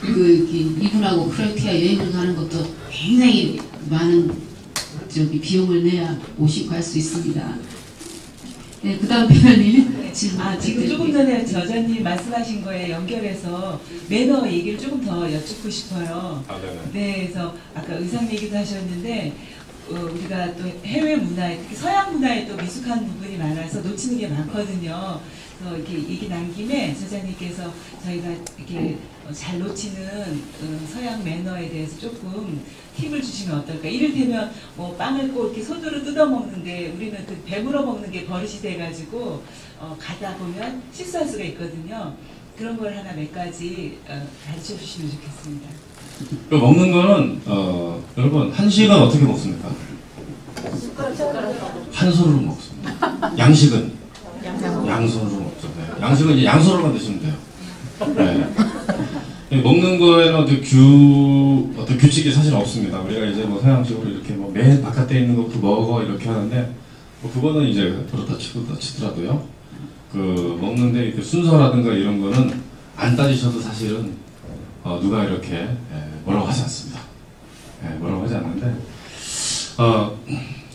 그 이분하고 크로아티아 여행을 가는 것도 굉장히 많은 저기 비용을 내야 오시고 할 수 있습니다. 네, 그 다음 패널님 질문. 지금 조금 전에 저자님 말씀하신 거에 연결해서 매너 얘기를 조금 더 여쭙고 싶어요. 아, 네네. 네, 그래서 아까 의상 얘기도 하셨는데 우리가 또 해외 문화에 특히 서양 문화에 또 미숙한 부분이 많아서 놓치는 게 많거든요. 그래서 이렇게 얘기 난 김에 저자님께서 저희가 이렇게 잘 놓치는 서양 매너에 대해서 조금 팁을 주시면 어떨까? 이를테면 뭐 빵을 꼭 이렇게 손으로 뜯어 먹는데 우리는 그 배물어 먹는 게 버릇이 돼가지고 가다 보면 실수할 수가 있거든요. 그런 걸 하나 몇 가지 가르쳐 주시면 좋겠습니다. 그 먹는 거는 여러분 한식은 어떻게 먹습니까? 한 손으로 먹습니다. 양식은 양손으로 먹죠. 네. 양식은 이제 양손으로만 드시면 돼요. 네. 먹는 거에는 어떤 규칙이 사실 없습니다. 우리가 이제 뭐 서양식으로 이렇게 뭐 맨 바깥에 있는 것부터 먹어 이렇게 하는데 뭐 그거는 이제 그렇다 치더라도요. 그 먹는데 이렇게 순서라든가 이런 거는 안 따지셔도 사실은 누가 이렇게 뭐라고 하지 않습니다. 뭐라고 하지 않는데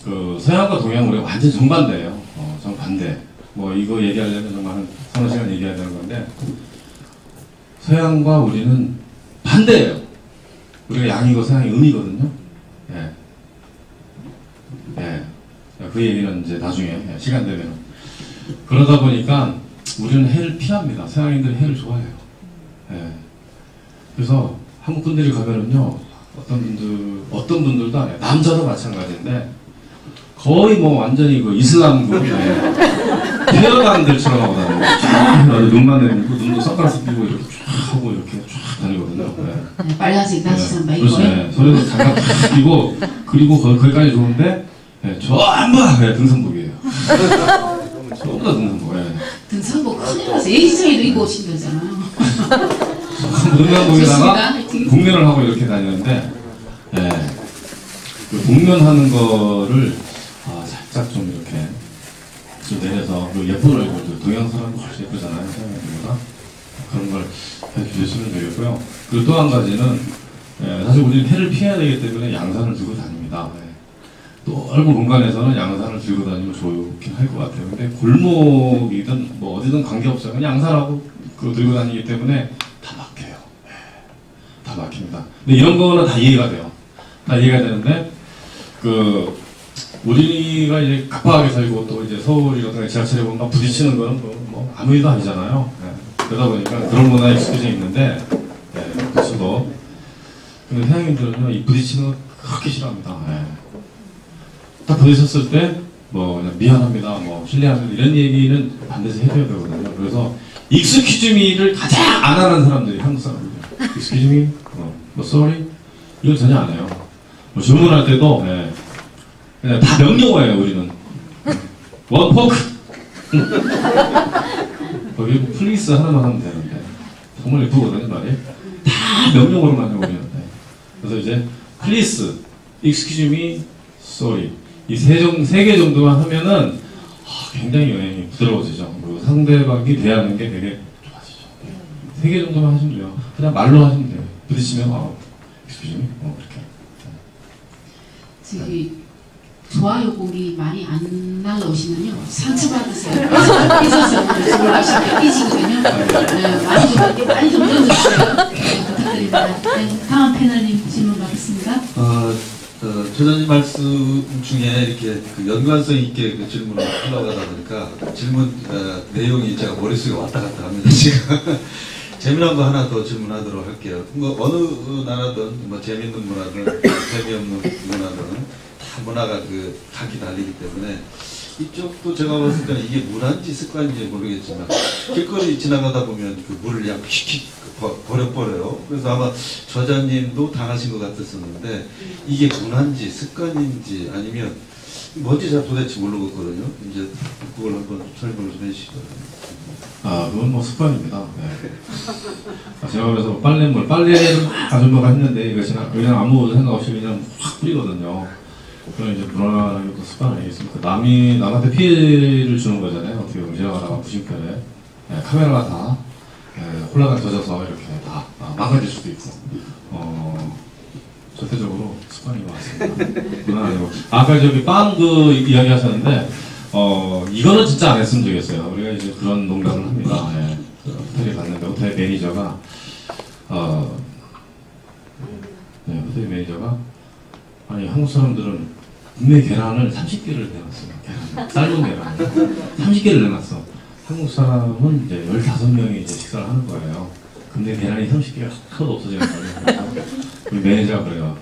그 서양과 동양 우리가 완전 정반대예요. 정반대. 뭐 이거 얘기하려면 정말 한 3-4시간 얘기해야 되는 건데 서양과 우리는 반대예요. 우리가 양이고 서양이 음이거든요. 그 얘기는 이제 나중에 시간 되면. 그러다 보니까 우리는 해를 피합니다. 서양인들이 해를 좋아해요. 그래서 한국 분들이 가면은요, 어떤 분들도 안 해요. 남자도 마찬가지인데, 거의 뭐 완전히 그 이슬람국, 태어난들처럼 하고 다니고, 눈만 내리고, 눈도 선글라스 끼고, 이렇게 쫙 하고, 이렇게 쫙 다니거든요. 빨간색 나시선 막 입고요. 손에도 장갑 쫙 끼고, 그리고 거기까지 좋은데, 전부 등산복이에요. 전부 다 등산복. 등산복 큰일 나서 애기장에도 입고 오신다잖아요. 등산복에다가 복면을 하고 이렇게 다니는데, 그 복면하는 거를 살짝 좀 이렇게 좀 내려서 예쁘더라고요. 동양 사람이 훨씬 예쁘잖아요. 서양인보다 그런 걸 해주시면 되겠고요. 그리고 또 한 가지는 사실 우리는 해를 피해야 되기 때문에 양산을 들고 다닙니다. 또 넓은 공간에서는 양산을 들고 다니면 좋긴 할 것 같아요. 근데 골목이든 뭐 어디든 관계없어요. 그냥 양산하고 그거 들고 다니기 때문에 다 막혀요. 다 막힙니다. 근데 이런 거는 다 이해가 돼요. 다 이해가 되는데 우리가 이제 급하게 살고 또 이제 서울이라든가 지하철에 보면 막 부딪히는 거는 뭐 아무 일도 아니잖아요. 그러다 보니까 그런 문화에 익숙해져 있는데 그렇죠. 근데 서양인들은요 이 부딪히는 거 그렇게 싫어합니다. 딱 부딪혔을 때 뭐 그냥 미안합니다, 뭐 실례합니다 이런 얘기는 반드시 해줘야 되거든요. 그래서 excuse me를 가장 안 하는 사람들이 한국 사람들이에요. excuse me, 뭐 sorry 이걸 전혀 안 해요. 뭐 주문할 때도 그냥 다 명령어예요. 우리는 원 포크 거기 플리스 하나만 하면 되는데 정말 예쁘거든요 말이. 다 명령어로만 하고 있는데 그래서 이제 플리스, excuse me, sorry 이 세 개 정도만 하면은 굉장히 여행이 부드러워지죠. 그리고 상대방이 대하는 게 되게 좋아지죠. 3개 정도만 하시면 돼요. 그냥 말로 하시면 돼요. 부딪히면 excuse me 그렇게. 저기 좋아요 곡이 많이 안 날라오시면요 상처받으세요. 삐져서 지금 삐지거든요. 많이 좀 넣어주세요. 부탁드립니다. 다음 패널님 질문 받겠습니다. 저자님 말씀 중에 이렇게 그 연관성 있게 그 질문을 하려고 하다 보니까 질문 내용이 제가 머릿속에 왔다 갔다 합니다. 지금 재미난 거 하나 더 질문하도록 할게요. 뭐 어느 나라든 뭐 재밌는 문화든 재미없는 문화든 다 문화가 그 각기 달리기 때문에 이쪽도 제가 봤을 때는 이게 문화인지 습관인지 모르겠지만 길거리 지나가다 보면 그 물을 그냥 휙휙 버려버려요. 그래서 아마 저자님도 당하신 것 같았었는데 이게 문화인지 습관인지 아니면 뭔지 잘 도대체 모르겠거든요. 이제 그걸 한번 설명을 좀 해주시죠. 아, 그건 뭐 습관입니다. 네. 제가 그래서 빨래를 아줌마가 했는데 이거 그냥 아무 생각 없이 그냥 확 뿌리거든요. 그럼 이제 불안하게 또 습관 아니겠습니까? 남한테 피해를 주는 거잖아요. 어떻게 보면 지나가다가 무심결에 카메라가 다 홀라당 젖어서 이렇게 다 망가질 수도 있고 절대적으로 습관인 것 같습니다. 그건 아니고 아까 저기 빵 그 이야기 하셨는데 이거는 진짜 안 했으면 좋겠어요. 우리가 이제 그런 농담을 합니다. 예. 그 호텔에 갔는데 호텔 매니저가 호텔 매니저가 아니 한국 사람들은 분명히 계란을 30개를 내놨어요. 삶은 계란 30개를 내놨어. 한국 사람은 이제 15명이 이제 식사를 하는 거예요. 근데 계란이 30개가 하나도 없어지는 거예요. 우리 매니저가 그래요.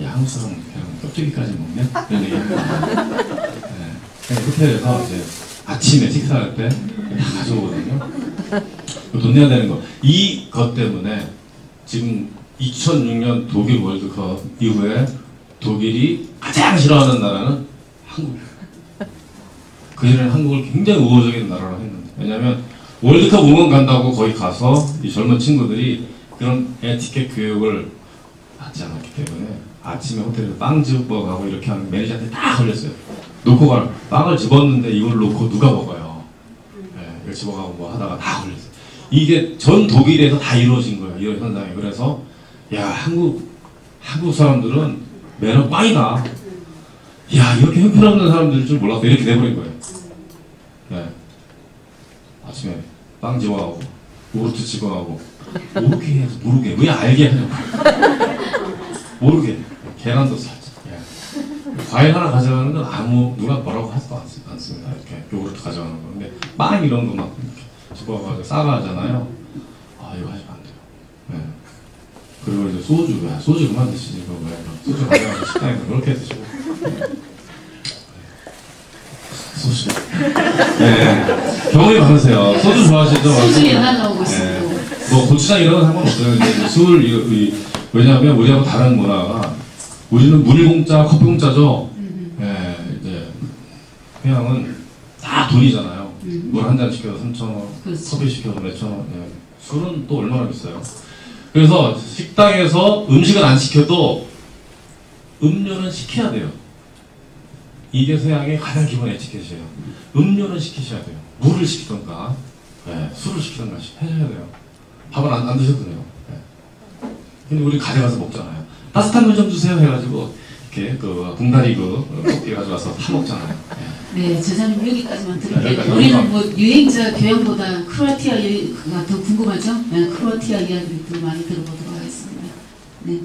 야, 한국 사람은 계란 껍데기까지 먹냐? 이런 얘기합니다. 호텔에서 이제 아침에 식사할 때 다 가져오거든요. 돈 내야 되는 거. 이것 때문에 지금 2006년 독일 월드컵 이후에 독일이 가장 싫어하는 나라는 한국이에요. 그 전에 한국을 굉장히 우호적인 나라로 했는데 왜냐하면 월드컵 응원 간다고 거기 가서 이 젊은 친구들이 그런 에티켓 교육을 받지 않았기 때문에 아침에 호텔에서 빵 집어 가고 이렇게 하는 매니저한테 다 걸렸어요. 놓고 가라. 빵을 집었는데 이걸 놓고 누가 먹어요. 네, 이걸 집어가고 뭐 하다가 다 걸렸어요. 이게 전 독일에서 다 이루어진 거예요. 이런 현상이. 그래서 야 한국 사람들은 매너 빵이다. 야 이렇게 형편없는 사람들일 줄 몰랐어. 이렇게 돼버린 거예요. 네. 아침에 빵 집어가고 요구르트 집어가고 모르게 해서 모르게 왜 알게 하냐고. 모르게 계란도 살짝. 과일 하나 가져가는 건 누가 뭐라고 하지도 않습니다. 이렇게 요구르트 가져가는 거. 근데 빵 이런 거 막 이렇게 집어가지고 싸가잖아요. 아, 이거 하시면 안 돼요. 네. 그리고 이제 소주 그만 드시지. 소주 가져가서 식당에서 그렇게 드시고. 소주. 네. 경험이 많으세요. 소주 좋아하시죠? 소주에 날라오고 있습니다. 뭐 고추장 이런 건 상관없어요. 근데 술, 왜냐하면 우리하고 다른 문화가 우리는 물 공짜, 커피 공짜죠. 예, 이제 그냥은 다 돈이잖아요. 물 한 잔 시켜서 3,000원, 그렇지. 커피 시켜서 몇천 원. 예. 술은 또 얼마나 비싸요. 그래서 식당에서 음식은 안 시켜도 음료는 시켜야 돼요. 이게 서양의 가장 기본 에티켓이에요. 음료는 시키셔야 돼요. 물을 시키던가, 예, 술을 시키던가 해줘야 돼요. 밥은 안 드셔도 돼요. 예. 근데 우리 가져가서 먹잖아요. 따뜻한 물 좀 주세요 해가지고 이렇게 그 봉다리 커피 가져와서 타 먹잖아요. 네, 저자님 여기까지만 드릴게요. 여기까지 우리는 뭐 유행자 교양보다 크로아티아 이야기가 더 궁금하죠? 네, 크로아티아 이야기도 많이 들어보도록 하겠습니다. 네.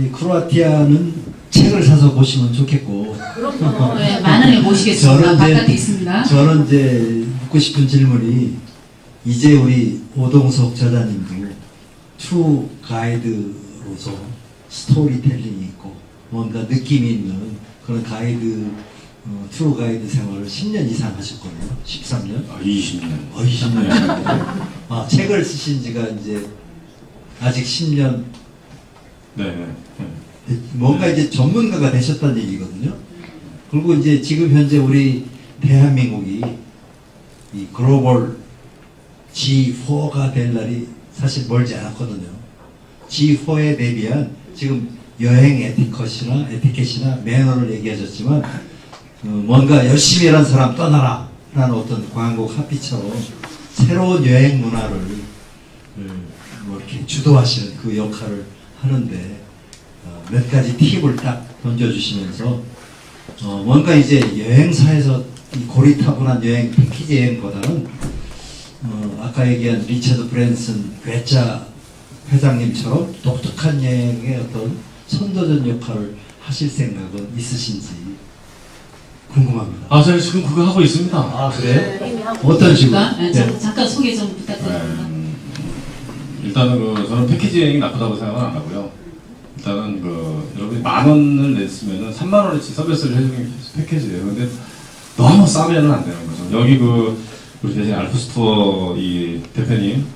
이 크로아티아는 책을 사서 보시면 좋겠고. 그렇죠. 네, 만원에 모시겠습니다. 바깥에 있습니다. 저는 이제 묻고 싶은 질문이 이제 우리 오동석 저자님도 트루 가이드로서 스토리텔링이 있고 뭔가 느낌이 있는 그런 가이드 트루 가이드 생활을 10년 이상 하셨거든요. 13년? 20년. 20년. 책을 쓰신 지가 이제 아직 10년. 네. 뭔가 이제 전문가가 되셨다는 얘기거든요. 그리고 이제 지금 현재 우리 대한민국이 이 글로벌 G4가 될 날이 사실 멀지 않았거든요. G4에 대비한 지금 여행 에티켓이나 매너를 얘기하셨지만 뭔가 열심히 일한 사람 떠나라 라는 어떤 광고 카피처럼 새로운 여행 문화를 뭐 이렇게 주도하시는 그 역할을 하는데 몇 가지 팁을 딱 던져주시면서 뭔가 이제 여행사에서 이 고리타분한 여행 패키지 여행보다는 아까 얘기한 리처드 브랜슨 괴짜 회장님처럼 독특한 여행의 어떤 선도전 역할을 하실 생각은 있으신지 궁금합니다. 제가 지금 그거 하고 있습니다. 그래요? 어떤 식으로? 네, 잠깐 소개 좀 부탁드립니다. 일단은 저는 패키지 여행이 나쁘다고 생각은 안 하고요. 일단은 여러분이 10,000원을 냈으면은 30,000원어치 서비스를 해주는 게 패키지예요. 근데 너무 싸면은 안 되는 거죠. 여기 우리 대신 알프스토어 이 대표님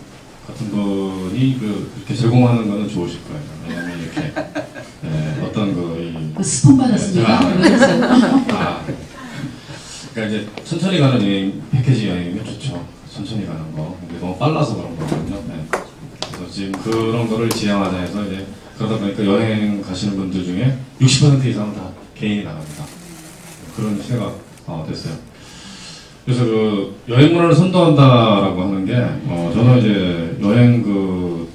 같은 분이 그렇게 제공하는 거는 좋으실 거예요. 왜냐면 이렇게 어떤 스폰 받았습니다. 그러니까 이제 천천히 가는 여행, 패키지 여행이면 좋죠. 천천히 가는 거. 근데 너무 빨라서 그런 거거든요. 네. 그래서 지금 그런 거를 지향하자 해서 이제 그러다 보니까 여행 가시는 분들 중에 60% 이상은 다 개인이 나갑니다. 그런 시대가 됐어요. 그래서 여행 문화를 선도한다라고 하는 게 저는 이제 여행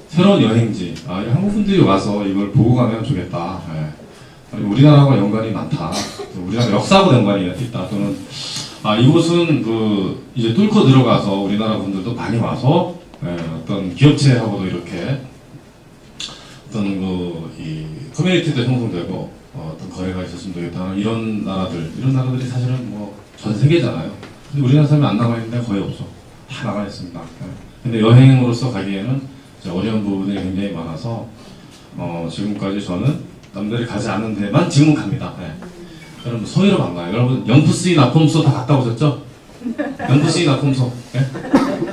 새로운 여행지 한국 분들이 와서 이걸 보고 가면 좋겠다. 예. 우리나라와 연관이 많다. 우리나라 역사하고 연관이 있다. 또는 이곳은 이제 뚫고 들어가서 우리나라 분들도 많이 와서 어떤 기업체하고도 이렇게 어떤 이 커뮤니티도 형성되고 어떤 거래가 있었으면 되겠다. 이런 나라들이 사실은 전 세계잖아요. 근데 우리나라 사람이 안 나가 있는데 거의 없어. 다 나가 있습니다. 근데 여행으로서 가기에는 어려운 부분이 굉장히 많아서 지금까지 저는 남들이 가지 않는 데만 지금은 갑니다. 여러분 소유로 안 가요. 여러분 영프스이 나폼소 다 갔다 오셨죠? 영프스이 나폼소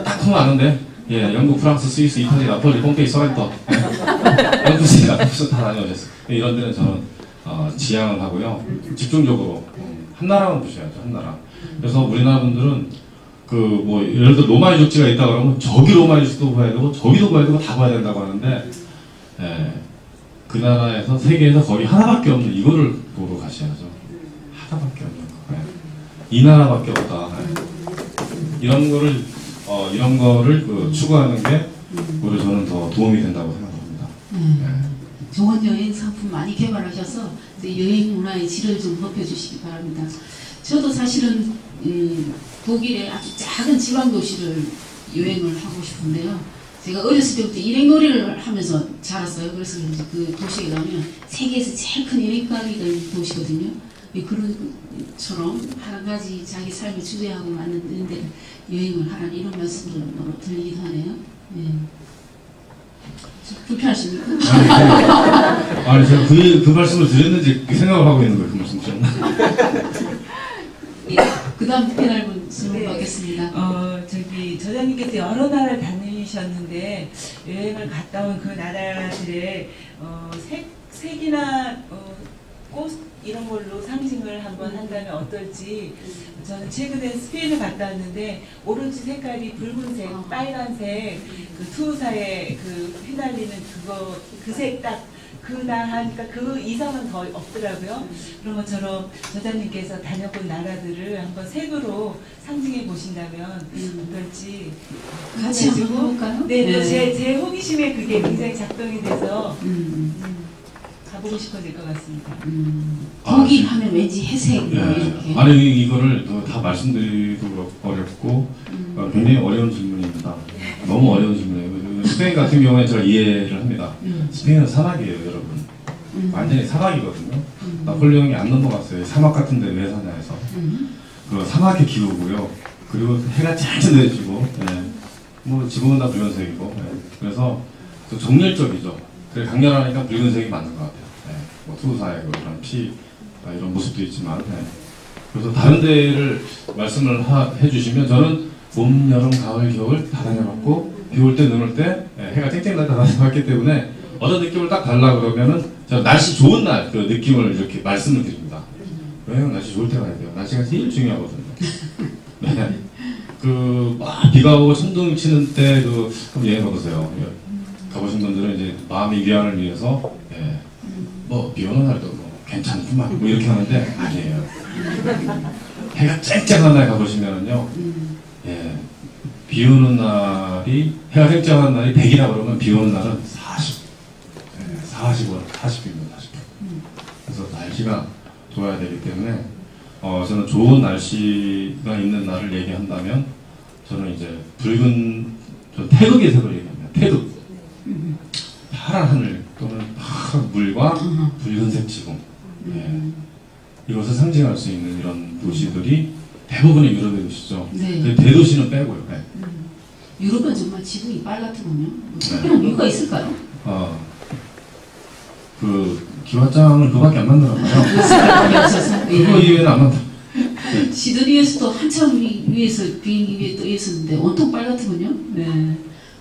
딱 보면 아는데 영국, 프랑스, 스위스, 이탈리, 나폴리, 폼페이, 소렌토 영프스이 나폼소 다 다녀오셨어요. 이런 데는 저는 지향을 하고요. 집중적으로 한 나라만 보셔야죠. 한 나라. 그래서 우리나라 분들은 예를 들어 로마 유적지가 있다 그러면 저기 로마 유적지도 봐야 되고 저기도 봐야 되고 다 봐야 된다고 하는데 그 나라에서 세계에서 거의 하나밖에 없는 이거를 보러 가셔야죠. 하나밖에 없는 거. 이 나라밖에 없다. 이런 거를 추구하는 게 오히려 저는 더 도움이 된다고 생각합니다. 좋은 여행 상품 많이 개발하셔서 여행 문화의 질을 좀 높여주시기 바랍니다. 저도 사실은 독일의 아주 작은 지방 도시를 여행을 하고 싶은데요. 제가 어렸을 때부터 일행놀이를 하면서 자랐어요. 그래서 그 도시에 가면 세계에서 제일 큰 여행가리가 있는 도시거든요. 그런 것처럼 한 가지 자기 삶을 주제하고 만드는데 여행을 하라는 이런 말씀도 들리기도 하네요. 불편하십니까? 아니 제가 그 말씀을 드렸는지 생각을 하고 있는 거예요. 그 말씀 좀. 그 다음 패널분 질문 받겠습니다. 저자님께서 여러 나라를 다니셨는데 여행을 갔다 온 그 나라들의 색이나 꽃 이런 걸로 상징을 한번 한다면 어떨지. 저는 최근에 스페인을 갔다 왔는데 오렌지 색깔이 붉은색, 빨간색, 투우사에 휘날리는 그 색 딱 그나 하니까 그 이상은 더 없더라고요. 그런 것처럼 저자님께서 다녀본 나라들을 한번 색으로 상징해 보신다면 어떨지. 같이 한번 해볼까요? 네, 제 호기심에 그게 굉장히 작동이 돼서 가보고 싶어질 것 같습니다. 독일 하면 왠지 회색 이렇게. 아니 이거를 다 말씀드리기도 어렵고 굉장히 어려운 질문입니다. 너무 어려운 질문이에요. 스페인 같은 경우에 제가 이해를 합니다. 스페인은 사막이에요, 여러분. 완전히 사막이거든요. 나폴레옹이 안 넘어갔어요. 사막 같은데 왜 사냐 해서. 사막의 기후고요. 그리고 해가 잘 내지고, 지붕은 다 붉은색이고, 그래서 정열적이죠. 그래 강렬하니까 붉은색이 맞는 것 같아요. 투사의 이런 이런 모습도 있지만, 그래서 다른 데를 말씀을 해주시면 저는 봄, 여름, 가을, 겨울 다 다녀봤고 비 올 때, 눈 올 때, 해가 쨍쨍 날 때 다녀봤기 때문에 어떤 느낌을 딱 달라 그러면은 제가 날씨 좋은 날 그 느낌을 이렇게 말씀을 드립니다. 왜냐면 날씨 좋을 때 가야 돼요. 날씨가 제일 중요하거든요. 네. 막 비가 오고 천둥 치는 때 한번 여행 가보세요. 가보신 분들은 이제 마음의 위안을 위해서 비 오는 날도 괜찮구만 이렇게 하는데 아니에요. 해가 쨍쨍한 날 가보시면은요, 비 오는 날이 해가 쨍쨍한 날이 100이라 그러면 비 오는 날은 40입니다. 40분. 그래서 날씨가 좋아야 되기 때문에 저는 좋은 날씨가 있는 날을 얘기한다면 저는 이제 태극의 색을 얘기합니다. 태극. 파란 하늘 또는 파란 물과 붉은색 지붕. 이것을 상징할 수 있는 이런 도시들이 대부분의 유럽의 도시죠. 대도시는 빼고요. 유럽은 정말 지붕이 빨갛더군요. 뭐 특별한 이유가 있을까요? 그 기와장을 그밖에 안 만들었나요? 그거 이외에는 안 만들. 시드니에서도 한참 위에서 비행기 위에 떠 있었는데 온통 빨갛더군요. 네.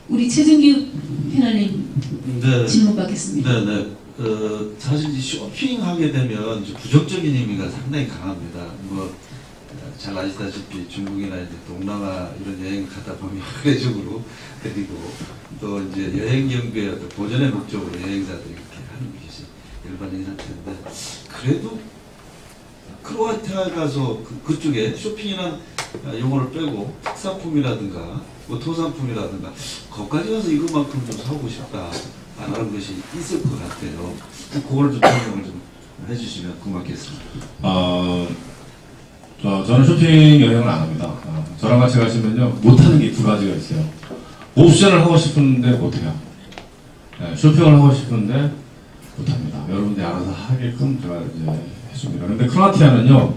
우리 최정규 패널님 네. 질문 받겠습니다. 네네. 사실 이 쇼핑하게 되면 이제 부정적인 의미가 상당히 강합니다. 뭐 잘 아시다시피 중국이나 이제 동남아 이런 여행 가다 보면 의례적으로 그리고 또 이제 여행 경비의 어떤 보전의 목적으로 여행자들이 이렇게 하는 것이 일반적인 상태인데 그래도 크로아티아 가서 그쪽에 쇼핑이나 용어를 빼고 특산품이라든가 뭐 토산품이라든가 거기까지 가서 이것만큼 좀 사고 싶다라는 것이 있을 것 같아요. 그거를 좀 설명을 좀 해주시면 고맙겠습니다. 저는 쇼핑 여행을 안 합니다. 저랑 같이 가시면요 못하는 게 두 가지가 있어요. 옵션을 하고 싶은데 못해요. 네, 쇼핑을 하고 싶은데 못합니다. 여러분들이 알아서 하게끔 제가 이제 해줍니다. 근데 크로아티아는요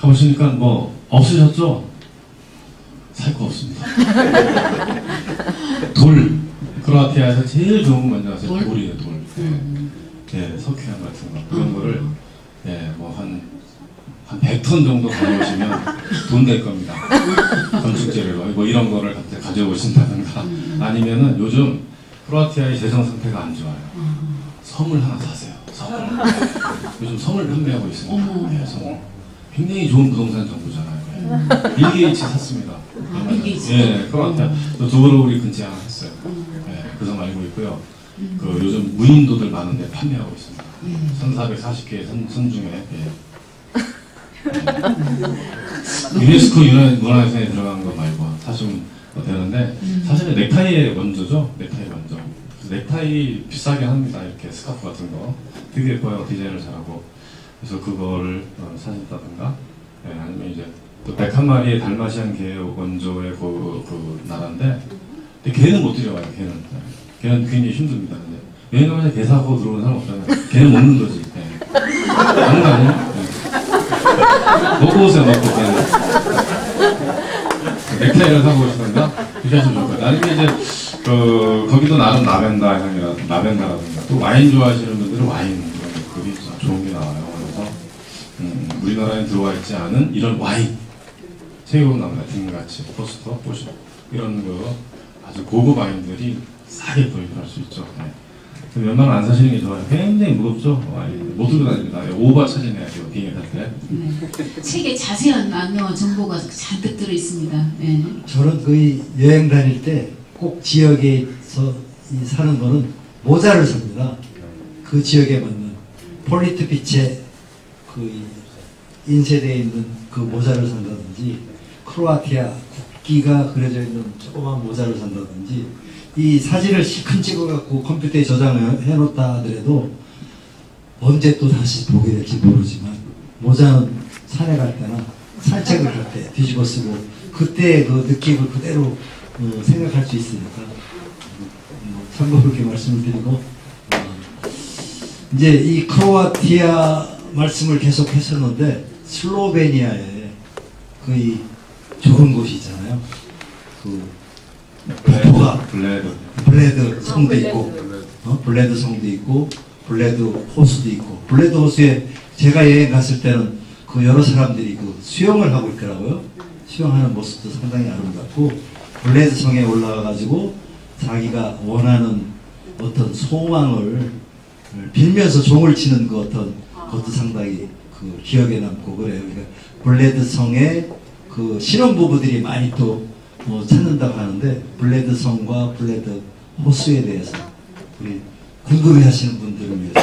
가보시니까 뭐 없으셨죠? 살 거 없습니다. 돌. 크로아티아에서 제일 좋은 건 뭔지 아세요? 돌이에요, 돌. 예, 석회암 같은 거. 그런 거를, 예, 뭐 한 100톤 정도 가져오시면 돈 될 겁니다. 건축재료로. 뭐 이런 거를 가져오신다든가. 아니면은 요즘 크로아티아의 재정 상태가 안 좋아요. 섬을 하나 사세요. 섬을. 요즘 섬을 판매하고 있습니다. 예, 섬. 굉장히 좋은 부동산 정보잖아요. 빌 게이츠 샀습니다. 빌 게이츠. 예, 크로아티아. 또 두부로 우리 근처에 하나 했어요. 예, 그 섬 알고 있고요. 그 요즘 무인도들 많은데 판매하고 있습니다. 1440개의 선 중에. 예. 유네스코 문화유산에 들어간 거 말고 사시면 되는데 사실은 넥타이의 원조죠. 넥타이 원조. 넥타이 비싸게 합니다. 이렇게 스카프 같은 거 되게 예뻐요. 디자인을 잘하고. 그래서 그거를 사셨다든가 네, 아니면 이제 또 101마리의 달마시안 개 원조의 그 나라인데 근데 개는 못 들여와요. 개는 굉장히 힘듭니다. 여행하면서 개 사고 들어오는 사람 없잖아요. 개는 먹는 거지. 네. 아는 거 아니에요? 네. 먹고 오세요. 먹고 오세요. 넥타이를 사고 오시던가 그렇게 하시면 좋을 것 같아요. 아니면 이제 거기도 나름 라벤더라든가 또 와인 좋아하시는 분들은 와인 급이 좋은 게 나와요. 그래서 우리나라에 들어와 있지 않은 이런 와인 새우로 나옵니다. 등같이 포스터, 포시 이런 거 아주 고급 와인들이 싸게 구입할 수 있죠. 네. 웬만하면 안 사시는 게 좋아요. 굉장히 무겁죠? 와인 못 들고 다닙니다. 오버 차진해야 돼요. 비행기 탈 때. 네. 책에 자세한 안내와 정보가 잔뜩 들어 있습니다. 네. 저는 거의 여행 다닐 때 꼭 지역에서 사는 거는 모자를 삽니다. 그 지역에 맞는 폴리트피체 그 인쇄되어 있는 그 모자를 산다든지 크로아티아 국기가 그려져 있는 조그만 모자를 산다든지 이 사진을 실컷 찍어갖고 컴퓨터에 저장해 놓다 하더라도 언제 또 다시 보게 될지 모르지만 모자는 산에 갈 때나 산책을 할 때 뒤집어 쓰고 그때 그 느낌을 그대로 생각할 수 있으니까 참고로 이렇게 말씀을 드리고 이제 이 크로아티아 말씀을 계속 했었는데 슬로베니아에 거의 좋은 곳이 있잖아요. 그 블레드 성도 있고 블레드 성도 있고 블레드 호수도 있고 블레드 호수에 제가 여행 갔을 때는 그 여러 사람들이 그 수영을 하고 있더라고요. 수영하는 모습도 상당히 아름답고 블레드 성에 올라가 가지고 자기가 원하는 어떤 소망을 빌면서 종을 치는 그 어떤 것도 상당히 그 기억에 남고 그래요. 그러니까 블레드 성에 그 신혼부부들이 많이 또 찾는다고 하는데 블레드 성과 블레드 호수에 대해서 우리 궁금해하시는 분들을 위해서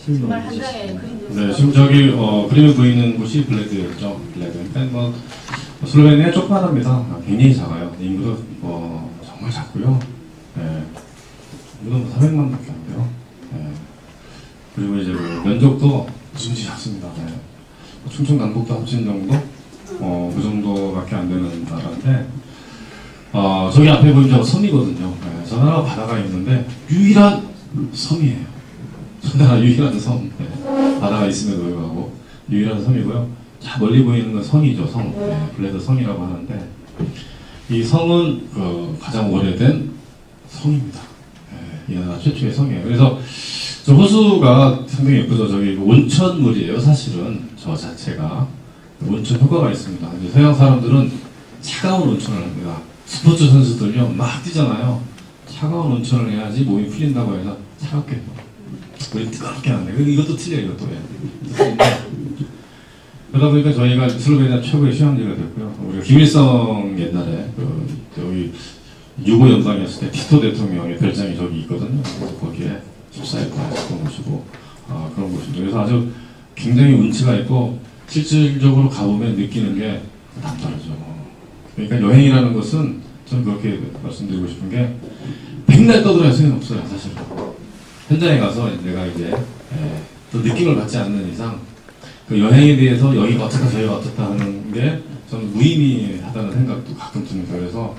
설명을 해주셨습니다. 네, 지금 저기 그림에 보이는 곳이 블레드였죠. 블레드. 그러니까 슬로베니아 조그만합니다. 굉장히 작아요. 인구도 정말 작고요. 네. 인구도 400만밖에 안 돼요. 네. 그리고 이제 면적도 무지 작습니다. 네. 충청 남북도 합친 정도? 그 정도밖에 안 되는 나라인데 저기 앞에 보이는 저 섬이거든요. 네. 저 나라가 바다가 있는데 유일한 섬이에요. 저 나라 유일한 섬. 네. 바다가 있음에도 불구하고 유일한 섬이고요. 자 멀리 보이는 건 성이죠. 성. 네. 블레드 성이라고 하는데 이 성은 가장 오래된 성입니다. 이 나라 최초의 성이에요. 그래서 저 호수가 상당히 예쁘죠. 저기 온천물이에요. 사실은 저 자체가 온천 효과가 있습니다. 서양 사람들은 차가운 온천을 합니다. 스포츠 선수들요 막 뛰잖아요. 차가운 온천을 해야지 몸이 풀린다고 해서 차갑게 해요. 우리 뜨겁게 하는데 이것도 틀려요. 이것도 그러다 보니까 저희가 슬로베니아 최고의 휴양지가 됐고요. 우리가 김일성 옛날에 여기 6.5 연방이었을 때 티토 대통령의 별장이 저기 있거든요. 그래서 거기에 집사했다 그런 곳이고 그런 곳입니다. 그래서 아주 굉장히 운치가 있고 실질적으로 가보면 느끼는 게 남다르죠. 그러니까 여행이라는 것은 저는 그렇게 말씀드리고 싶은 게 백날 떠들어야 소용없어요. 사실 현장에 가서 내가 이제 또 느낌을 받지 않는 이상 그 여행에 대해서 여기가 어떻다 저기가 어떻다 하는 게 저는 무의미하다는 생각도 가끔 듭니다. 그래서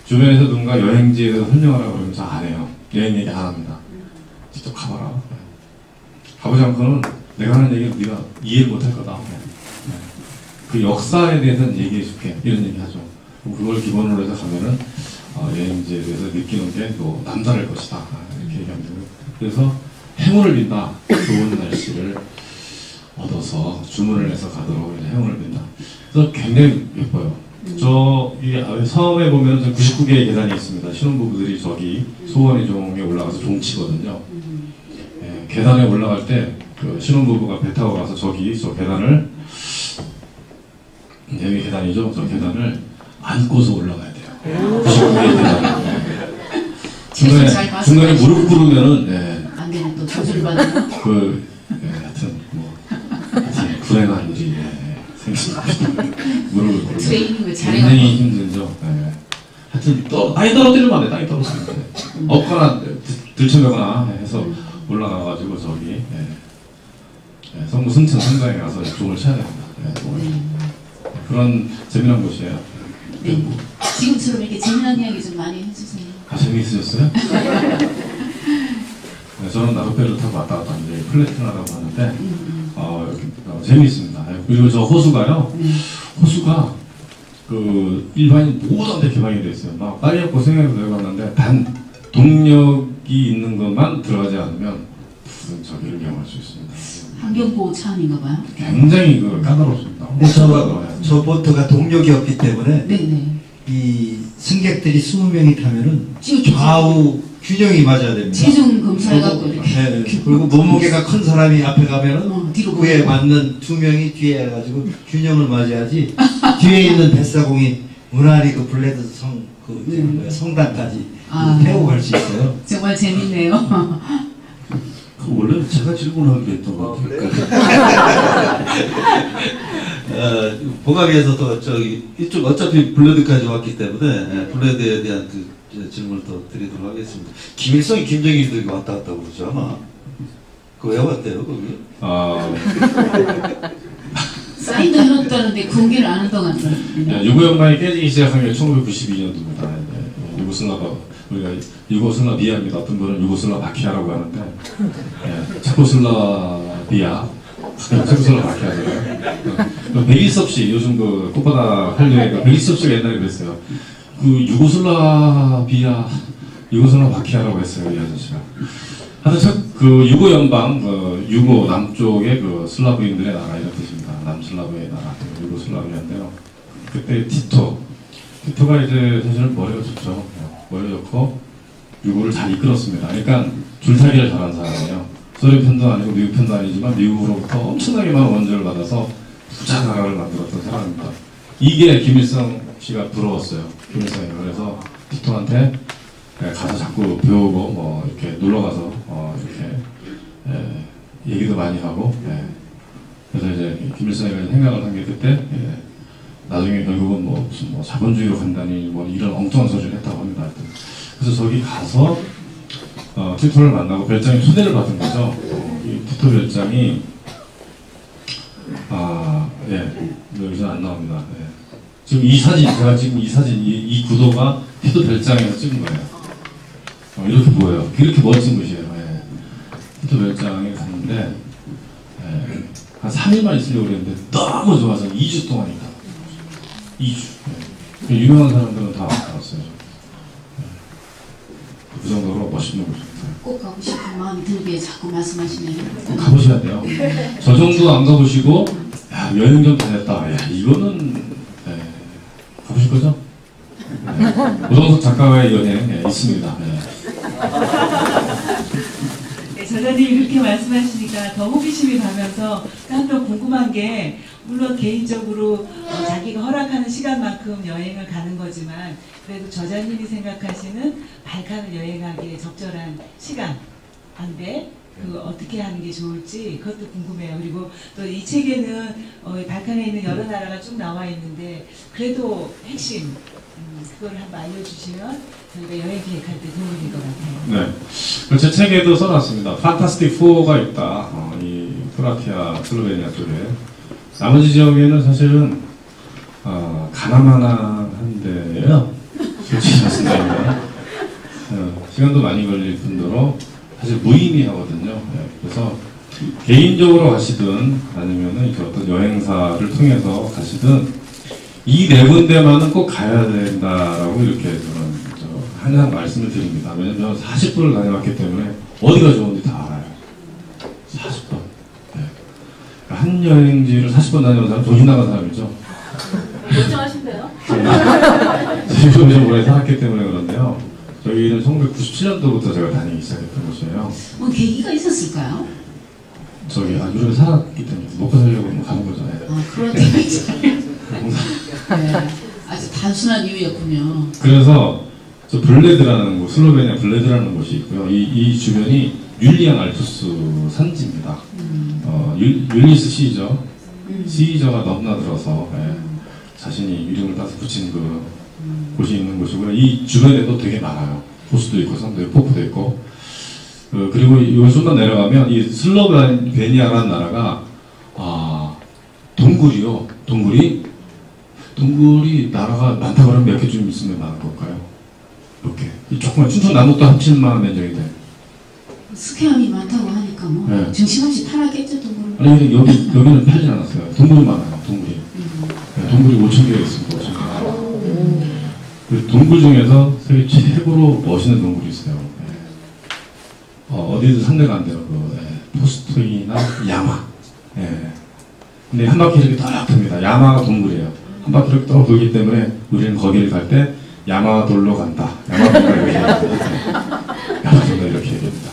주변에서 누군가 여행지에 대해서 설명하라고 그러면 잘 안 해요. 여행 얘기 안 합니다. 직접 가봐라. 가보지 않고는 내가 하는 얘기를 네가 이해를 못할 거다. 그 역사에 대해서는 얘기해 줄게. 이런 얘기 하죠. 그걸 기본으로 해서 가면은 여행지에 대해서 느끼는 게 또 남다를 것이다. 이렇게 얘기합니다. 그래서 행운을 빈다. 좋은 날씨를 얻어서 주문을 해서 가도록 행운을 빈다. 그래서 굉장히 예뻐요. 이게 섬에 보면 99개의 계단이 있습니다. 신혼부부들이 저기 소원이종에 올라가서 종치거든요. 계단에 올라갈 때 그 신혼부부가 배 타고 가서 저기 저 계단을 여기 계단이죠. 저 계단을 안고서 올라가야 돼요. 99개의 계단을. 중간에 무릎 꿇으면은 안 되는 또 조절 받는 하여튼 불행한 일이 생깁니다. 무릎을 꿇으면 트레이닝을 굉장히 힘들죠. 하여튼 땅이 떨어지면 안 돼. 땅이 떨어지면 안 돼. 엎거나 들쳐가거나 해서 올라가가지고 저기 성부 승천 성당에 가서 종을 쳐야 됩니다. 그런 재미난 곳이에요. 네. 지금처럼 이렇게 재미난 이야기 좀 많이 해주세요. 재미있으셨어요? 저는 나룻배를 타고 왔다 갔다 하는데 플래티나라고 하는데 재미있습니다. 그리고 저 호수가요. 호수가 일반인 모든 데 개방이 되어 있어요. 막 빨리 고생해서 들어갔는데 단 동력이 있는 것만 들어가지 않으면 무슨 저기를 이용할 수 있습니다. 환경보호차 아닌가 봐요. 굉장히 까다롭습니다. 저 보트가 동력이 없기 때문에 네네. 이 승객들이 20명이 타면은 좌우 균형이 맞아야 됩니다. 체중 검사해갖고 이렇게. 네, 그리고 몸무게가 큰 사람이 앞에 가면은 뒤로 그에 맞는 2명이 뒤에 해가지고 균형을 맞아야지 뒤에 있는 뱃사공이 무난히 그 블레드 성당까지 태우고 갈 수 있어요. 정말 재밌네요. 원래 제가 질문한 게 있던 것 같아요. 복학에서도 이쪽 어차피 블레드까지 왔기 때문에 블레드에 대한 질문을 또 드리도록 하겠습니다. 김일성이 김정일도 여기 왔다 갔다 그러죠 아마. 왜 왔대요 거기? 사인도 해놨다는데 공개를 안 한다고 하더라고요. 유고연방이 깨지기 시작한 게 1992년도입니다. 우리가 유고슬라비아입니다. 어떤 분은 유고슬라바키아라고 하는데 체코슬라비아, 체코슬라바키아잖아요. 백일섭 씨 요즘 꽃바다 한류회가 백일섭 씨가 옛날에 그랬어요. 유고슬라비아, 유고슬라바키아라고 했어요 이 아저씨가. 하여튼 유고 연방, 유고 남쪽의 슬라브인들의 나라 이런 뜻입니다. 남슬라브의 나라, 유고슬라비아인데요. 그때 티토가 이제 사실은 머리가 좋죠. 머리가 좋고 유고를 잘 이끌었습니다. 그러니까 줄타기를 잘한 사람이에요. 소련 편도 아니고 미국 편도 아니지만 미국으로부터 엄청나게 많은 원조를 받아서 부자 나라를 만들었던 사람입니다. 이게 김일성 씨가 부러웠어요. 김일성이. 그래서 티토한테 가서 자꾸 배우고 이렇게 놀러 가서 이렇게 얘기도 많이 하고 그래서 이제 김일성이 생각을 한 게 그때 나중에 결국은 무슨 자본주의로 간다니 이런 엉뚱한 소리를 했다고 합니다. 그래서 저기 가서 티토를 만나고 별장에 초대를 받은 거죠. 이 티토 별장이 여기서 안 나옵니다. 지금 이 사진, 제가 지금 이 사진, 이 구도가 티토 별장에서 찍은 거예요. 이렇게 보여요. 이렇게 멋진 곳이에요. 티토 별장에 갔는데 한 3일만 있으려고 그랬는데 너무 좋아서 2주 동안 있다. 2주. 유명한 사람들은 다 왔어요. 그 정도로 멋있는 곳입니다. 꼭 가고 싶은 마음이 들게 자꾸 말씀하시네요. 꼭 가보셔야 돼요. 저 정도 안 가보시고 야, 여행 좀 다녔다. 야, 이거는 가보실 거죠? 오정석 작가와의 여행 있습니다. 네, 저자님이 그렇게 말씀하시니까 더 호기심이 가면서 한편 궁금한 게 물론 개인적으로 자기가 허락하는 시간만큼 여행을 가는 거지만 그래도 저자님이 생각하시는 발칸을 여행하기에 적절한 시간인데 그 어떻게 하는 게 좋을지 그것도 궁금해요. 그리고 또 이 책에는 발칸에 있는 여러 나라가 쭉 나와 있는데 그래도 핵심 그걸 한번 알려주시면 저희가 여행 계획할 때 도움이 될 것 같아요. 네, 제 책에도 써놨습니다. 판타스틱 4가 있다. 이 크로아티아, 슬로베니아 쪽에. 나머지 지역에는 사실은 가나마나한데요. 솔직히 말씀드리면 시간도 많이 걸릴 뿐더러 사실 무의미하거든요. 네, 그래서 개인적으로 가시든 아니면은 이렇게 어떤 여행사를 통해서 가시든 이 네 군데만은 꼭 가야 된다라고 이렇게 저는 항상 말씀을 드립니다. 왜냐면 40번을 다녀왔기 때문에 어디가 좋은지 다 알아요. 40번. 네. 한 여행지를 40번 다녀온 사람 정신 나간 사람이죠. 멀쩡하신데요? 지금 좀 오래 살았기 때문에 그런데요. 저희는 1997년도부터 제가 다니기 시작했던 곳이에요. 뭐 계기가 있었을까요? 저기 유럽에 살았기 때문에 먹고 살려고 가는 거죠. 네. 그럴 때가 있어요. 네, 아주 단순한 이유였군요. 그래서 저 블레드라는 곳, 슬로베니아 블레드라는 곳이 있고요. 이 주변이 율리안 알프스 산지입니다. 율리스 시저, 시저가 넘나들어서 자신이 이름을 따서 붙인 그 곳이 있는 곳이고요. 이 주변에도 되게 많아요. 호수도 있고 산도 있고 폭포도 있고 그리고 여기 좀 더 내려가면 이 슬로베니아라는 나라가 동굴이요. 동굴이 나라가 많다 그러면 몇 개 좀 있으면 많은 걸까요? 몇 개? 이 조그만 춘천 남북도 합칠만 면적이 돼. 스케일이 많다고 하니까 뭐 네. 정신없이 타락했죠 동굴. 아니 여기는 팔지 않았어요. 동굴이 많아요. 동굴이. 네, 동굴이 5,000개가 있습니다. 5,000개. 그 동굴 중에서 세계 최고로 멋있는 동굴이 있어요. 네. 어디도 상대가 안 돼요. 포스토이나 야마. 네. 근데 한 바퀴 이렇게 딱 돕니다. 야마가 동굴이에요. 한 바퀴 이렇게 딱 돌기 때문에 우리는 거기를 갈 때 야마돌로 간다. 야마돌로 이렇게 얘기합니다. 야마돌로 이렇게 얘기합니다.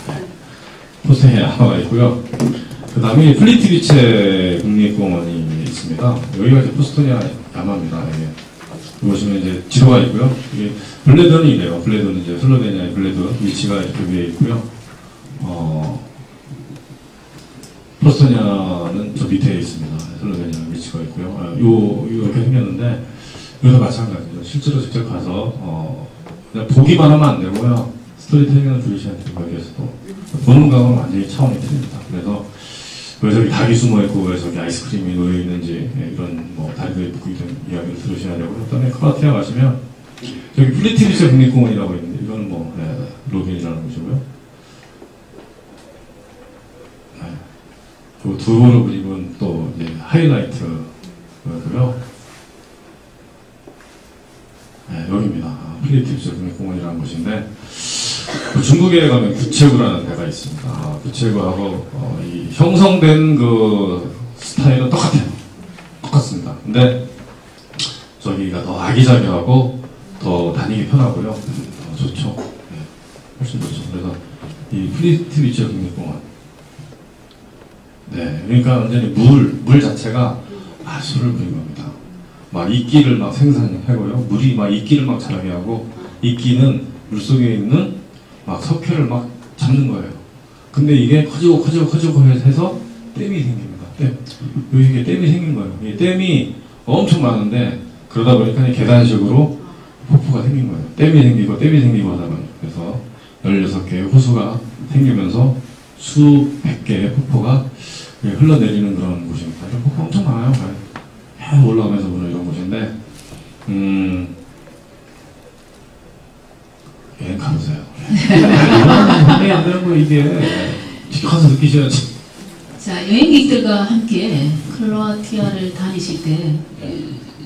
포스토이에 야마가 있고요. 그 다음에 플리트비체 국립공원이 있습니다. 여기가 이제 포스토니아 야마입니다. 보시면 이제 지도가 있고요. 이게 블레드는 이래요. 블레드는 이제 슬로베니아의 블레드 위치가 이렇게 위에 있고요. 포스토니아는 저 밑에 있습니다. 슬로베니아 위치가 있고요. 이렇게 생겼는데 여기도 마찬가지죠. 실제로 직접 가서 그냥 보기만 하면 안 되고요. 스토리텔링을 들으셔야 되고 여기에서도 보는 거하고는 완전히 차원이 틀립니다. 그래서 왜 저기 닭이 숨어 있고 왜 저기 아이스크림이 놓여 있는지 이런 뭐 다리가 붙고 있는 이야기를 들으셔야 되고요. 그다음에 크로아티아 가시면 저기 플리티비체 국립공원이라고 있는데 이거는 뭐 로빈이라는 곳이고요. 그 두보로 그림은 또 이제 하이라이트고요. 여기입니다. 플리티비체 국립공원이라는 곳인데 중국에 가면 구체구라는 데가 있습니다. 구체구하고 이 형성된 그 스타일은 똑같습니다. 근데 저기가 더 아기자기하고 더 다니기 편하고요. 더 좋죠. 훨씬 좋죠. 그래서 이 플리티비체 국립공원. 네, 그러니까 완전히 물 자체가 마술을 부린 겁니다. 막 이끼를 막 생산하고요. 물이 막 이끼를 막 자라게 하고 이끼는 물 속에 있는 막 석회를 막 잡는 거예요. 근데 이게 커지고 해서 댐이 생깁니다. 댐. 이게 댐이 생긴 거예요. 이 댐이 엄청 많은데 그러다 보니까 계단식으로 폭포가 생긴 거예요. 댐이 생기고 하다 보니까 그래서 16개의 호수가 생기면서 수백 개의 폭포가 흘러내리는 그런 곳입니다. 이런 폭포 엄청 많아요. 올라가면서 보는 이런 곳인데 여행 가보세요. 이게 안 되는 거 이게 직접 가서 느끼셔야지. 자, 여행객들과 함께 크로아티아를 다니실 때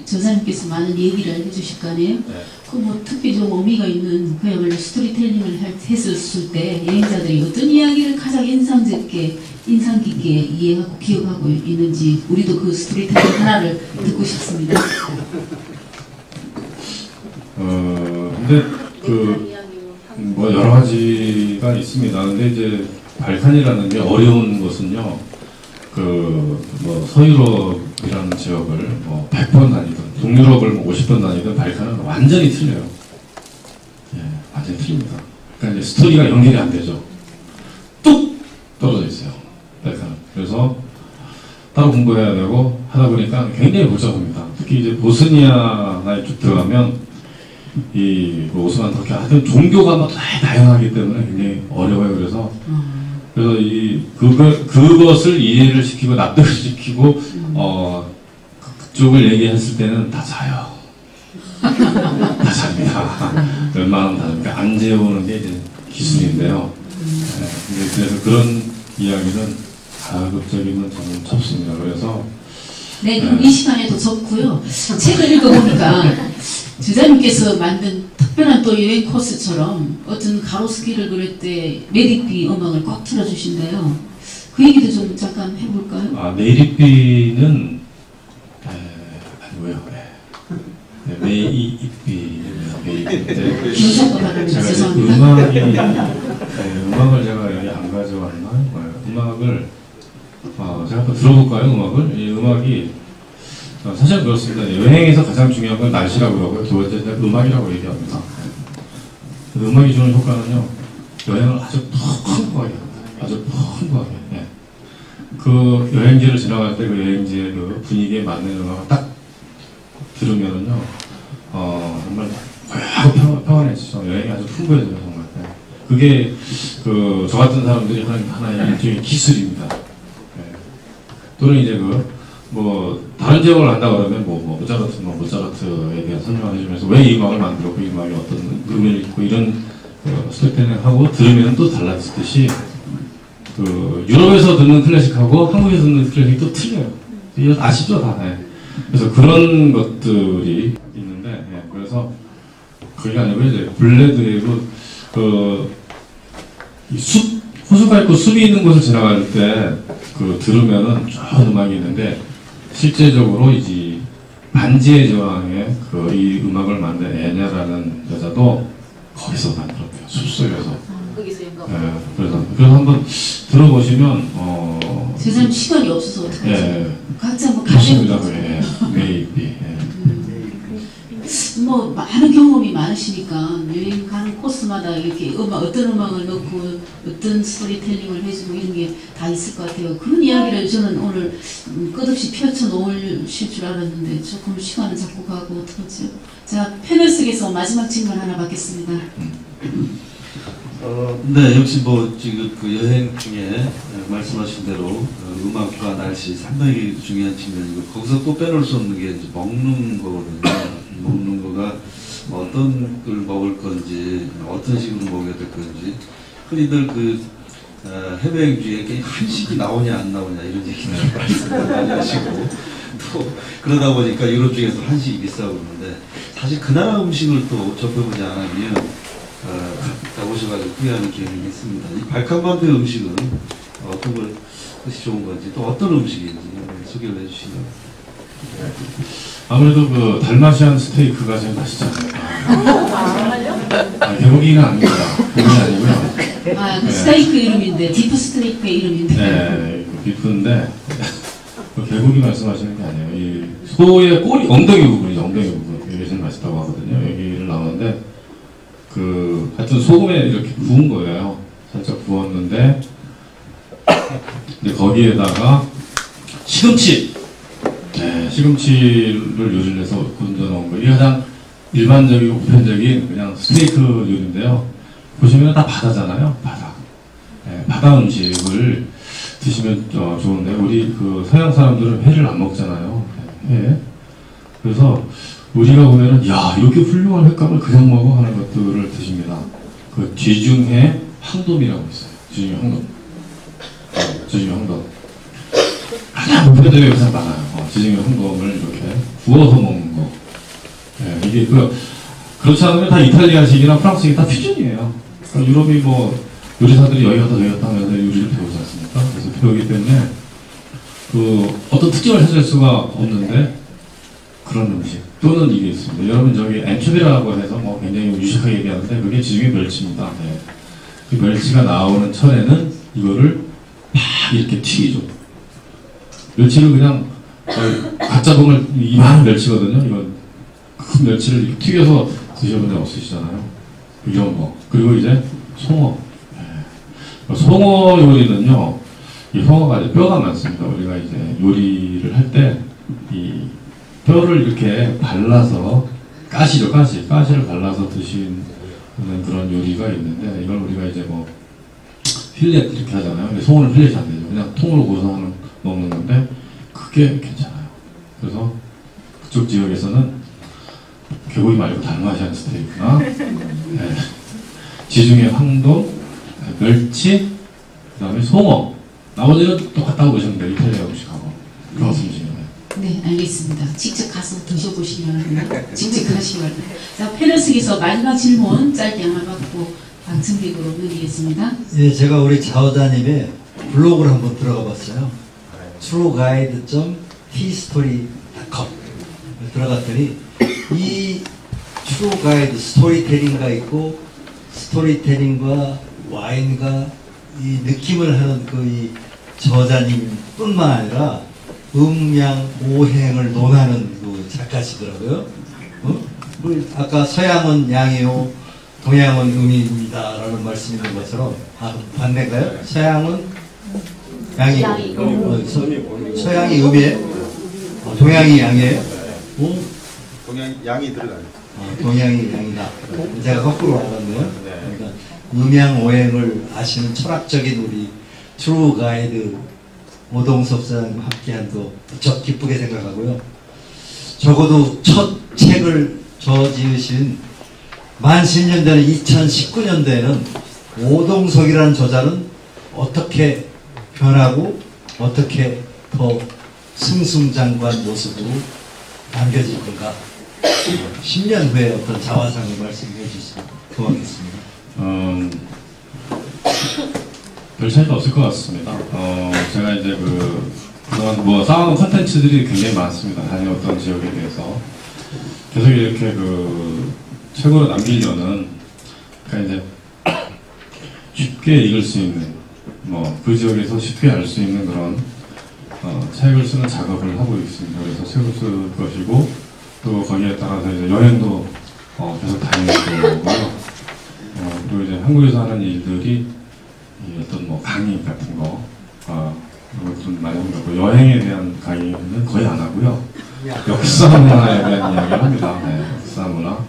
저자님께서 많은 얘기를 해주실 거 아니에요? 네. 그 뭐 특히 좀 의미가 있는 그야말로 스토리텔링을 했을 때 여행자들이 어떤 이야기를 가장 인상 깊게 이해하고 기억하고 있는지 우리도 그 스토리텔링 하나를 듣고 싶습니다. 근데 뭐 여러 가지가 있습니다. 근데 이제 발칸이라는 게 어려운 것은요. 뭐 서유럽이라는 지역을 뭐 100번 다니든 동유럽을 뭐 50번 다니든 발칸은 완전히 틀려요. 예, 완전히 틀립니다. 그러니까 이제 스토리가 연결이 안 되죠. 뚝 떨어져 있어요. 발칸은. 그래서 따로 공부해야 되고 하다 보니까 굉장히 복잡합니다. 특히 이제 보스니아에 쭉 들어가면 뭐 오스만 터키 하여튼 종교가 막 다양하기 때문에 굉장히 어려워요. 그래서 그것을 이해를 시키고 납득을 시키고 그쪽을 얘기했을 때는 다 자요. 다 잡니다. 웬만하면 다 잡니다. 안 재우는 게 이제 기술인데요. 그래서 그런 이야기는 가급적이면 저는 접습니다. 그래서 네, 그럼 이 시간에 더 접고요. 책을 읽어보니까 저자님께서 만든 특별한 또 여행 코스처럼 어떤 가로수길을 그릴 때 메딕비 음악을 꽉 틀어주신대요. 그 얘기도 좀 잠깐 해볼까요? 메딕비는 아니고요. 메이비입니다. 김성도 발음이 죄송합니다. 음악을 제가 여기 안 가져왔나? 음악을 제가 한번 들어볼까요? 음악을? 이 음악이 사실 그렇습니다. 여행에서 가장 중요한 건 날씨라고 그러고요. 두 번째는 음악이라고 얘기합니다. 음악이 주는 효과는요, 여행을 아주 풍부하게 합니다. 아주 풍부하게. 네. 그 여행지를 지나갈 때 그 여행지의 그 분위기에 맞는 음악을 딱 들으면은요, 정말 고요하고 평안해지죠. 여행이 아주 풍부해져요, 정말. 네. 그게 저 같은 사람들이 하는 하나의 일종의 기술입니다. 네. 또는 이제 다른 지역을 간다 그러면 모차르트에 대한 설명을 해주면서 왜 이 음악을 만들었고 이 음악이 어떤 의미를 있고 이런 스토리텔링하고 들으면 또 달라지듯이 유럽에서 듣는 클래식하고 한국에서 듣는 클래식이 또 틀려요. 이거 아시죠 다. 네. 그래서 그런 것들이 있는데 그래서 그게 아니고 이제 블레드웨이브 호수가 있고 숲이 있는 곳을 지나갈 때 들으면은 좋은 음악이 있는데 실제적으로 이제 반지의 제왕의 이 음악을 만든 애냐라는 여자도 거기서 만들었대요. 숲속에서. 거기서 연극. 그래서 한번 들어보시면 세상 시간이 없어서 어떡하지? 각자 뭐 좋습니다. 메이비. 뭐 많은 경험이 많으시니까 여행 가는 코스마다 이렇게 어떤 음악을 넣고 어떤 스토리텔링을 해주고 이런 게 다 있을 것 같아요. 그런 이야기를 저는 오늘 끝없이 펼쳐 놓으실 줄 알았는데 조금 시간은 자꾸 가고 어떡하죠? 자, 패널 속에서 마지막 질문 하나 받겠습니다. 네, 역시 지금 여행 중에 말씀하신 대로 음악과 날씨 상당히 중요한 측면이고 거기서 또 빼놓을 수 없는 게 이제 먹는 거거든요. 먹는 거가 어떤 걸 먹을 건지 어떤 식으로 먹어야 될 건지 흔히들 해외여행 중에 한식이 나오냐 안 나오냐 이런 얘기를 많이 하시고 또 그러다 보니까 유럽 중에서 한식이 비싸고 그러는데 사실 그 나라 음식을 또 접해보지 않으면 갔다 오셔가지고 후회하는 경향이 있습니다. 이 발칸반도의 음식은 어떤 것이 좋은 건지 또 어떤 음식인지 소개를 해주시면. 아무래도 달마시안 스테이크가 제일 맛있잖아요. 개고기는 아닙니다. 개고기 아니고요. 그 스테이크 이름인데 디프 스테이크 이름인데. 네, 비프인데 개고기 말씀하시는 게 아니에요. 이 소의 꼬리, 엉덩이 부분이죠. 엉덩이 부분. 이게 제일 맛있다고 하거든요. 여기를 나오는데 하여튼 소금에 이렇게 구운 거예요. 살짝 구웠는데 거기에다가 시금치. 시금치를 요리를 해서 건져 놓은 거. 이게 가장 일반적이고 보편적인 그냥 스테이크 요리인데요. 보시면 다 바다잖아요. 바다 음식을 드시면 좋은데 우리 서양 사람들은 회를 안 먹잖아요. 회. 그래서 우리가 보면은 이렇게 훌륭한 횟감을 그냥 먹어 하는 것들을 드십니다. 뒤중에 황돔이라고 있어요. 뒤중에 황돔. 가장 보편적인 요새 많아요. 지중해 홍돔을 이렇게 구워서 먹는 거. 예, 이게 그렇지 않으면 다 이탈리아식이나 프랑스식 다 퓨전이에요. 유럽이 뭐 요리사들이 여기 갔다 저기 갔다 하면서 요리를 배우지 않습니까? 그래서 배우기 때문에 어떤 특징을 찾을 수가 없는데 그런 음식 또는 이게 있습니다. 여러분 저기 엔초비라고 해서 뭐 굉장히 유식하게 얘기하는데 그게 지중해 멸치입니다. 네. 그 멸치가 나오는 철에는 이거를 막 이렇게 튀기죠. 멸치를 그냥 가짜 봉을 이만한 멸치거든요. 이건 큰 멸치를 이렇게 튀겨서 드셔본 적 없으시잖아요. 이런 거. 그리고 이제 송어. 네. 송어 요리는요. 이 송어가 이제 뼈가 많습니다. 우리가 이제 요리를 할 때 이 뼈를 이렇게 발라서 가시를 발라서 드시는 그런 요리가 있는데 이걸 우리가 이제 뭐 필렛 이렇게 하잖아요. 근데 송어는 필렛이 안 되죠. 그냥 통으로 고서 먹는 건데 그게 괜찮아요. 그래서 그쪽 지역에서는 개고기 말고 달마시안 스테이크나 네. 지중해 황돔, 멸치, 그 다음에 송어 나머지는 똑같다고 보시면 돼요. 이탈리아 음식하고 그렇습니다. 네, 알겠습니다. 직접 가서 드셔보시면 직접 자, 패널스에서 마지막 질문 짧게 하나 받고 방청객으로 넘기겠습니다. 예, 제가 우리 자오자님의 블로그를 한번 들어가 봤어요. trueguide.tstory.com 들어갔더니 이 trueguide 스토리텔링가 있고 스토리텔링과 와인과 이 느낌을 하는 이 저자님뿐만 아니라 음양 오행을 논하는 그 작가시더라고요. 아까 서양은 양이요, 동양은 음입니다라는 말씀이 있는 것처럼 반대인가요? 서양은 양이고, 서양이 음이에요? 동양이 양이에요? 동양 양이 들어가요. 동양이 양이다. 제가 거꾸로 알았네요. 그러니까 음양 오행을 아시는 철학적인 우리 트루 가이드 오동섭 사장님 함께한 거 무척 기쁘게 생각하고요. 적어도 첫 책을 저지으신 만 10년 전에 2019년도에는 오동석이라는 저자는 어떻게 변하고 어떻게 더 승승장구한 모습으로 남겨질 건가. 10년 후에 어떤 자화상을 말씀해 주시면 고맙겠습니다. 별 차이가 없을 것 같습니다. 제가 이제 그동안 뭐 쌓아놓은 컨텐츠들이 굉장히 많습니다. 다녀왔던 지역에 대해서 계속 이렇게 책으로 남기려는 그러니까 이제 쉽게 읽을 수 있는 그 지역에서 쉽게 알 수 있는 그런 책을 쓰는 작업을 하고 있습니다. 그래서 책을 쓸 것이고 또 거기에 따라서 이제 여행도 계속 다니는 거고요. 그리고 이제 한국에서 하는 일들이 어떤 강의 같은 거 이런 것도 많이 하는 거고 여행에 대한 강의는 거의 안 하고요. 역사 문화에 대한 이야기를 합니다. 네, 역사 문화,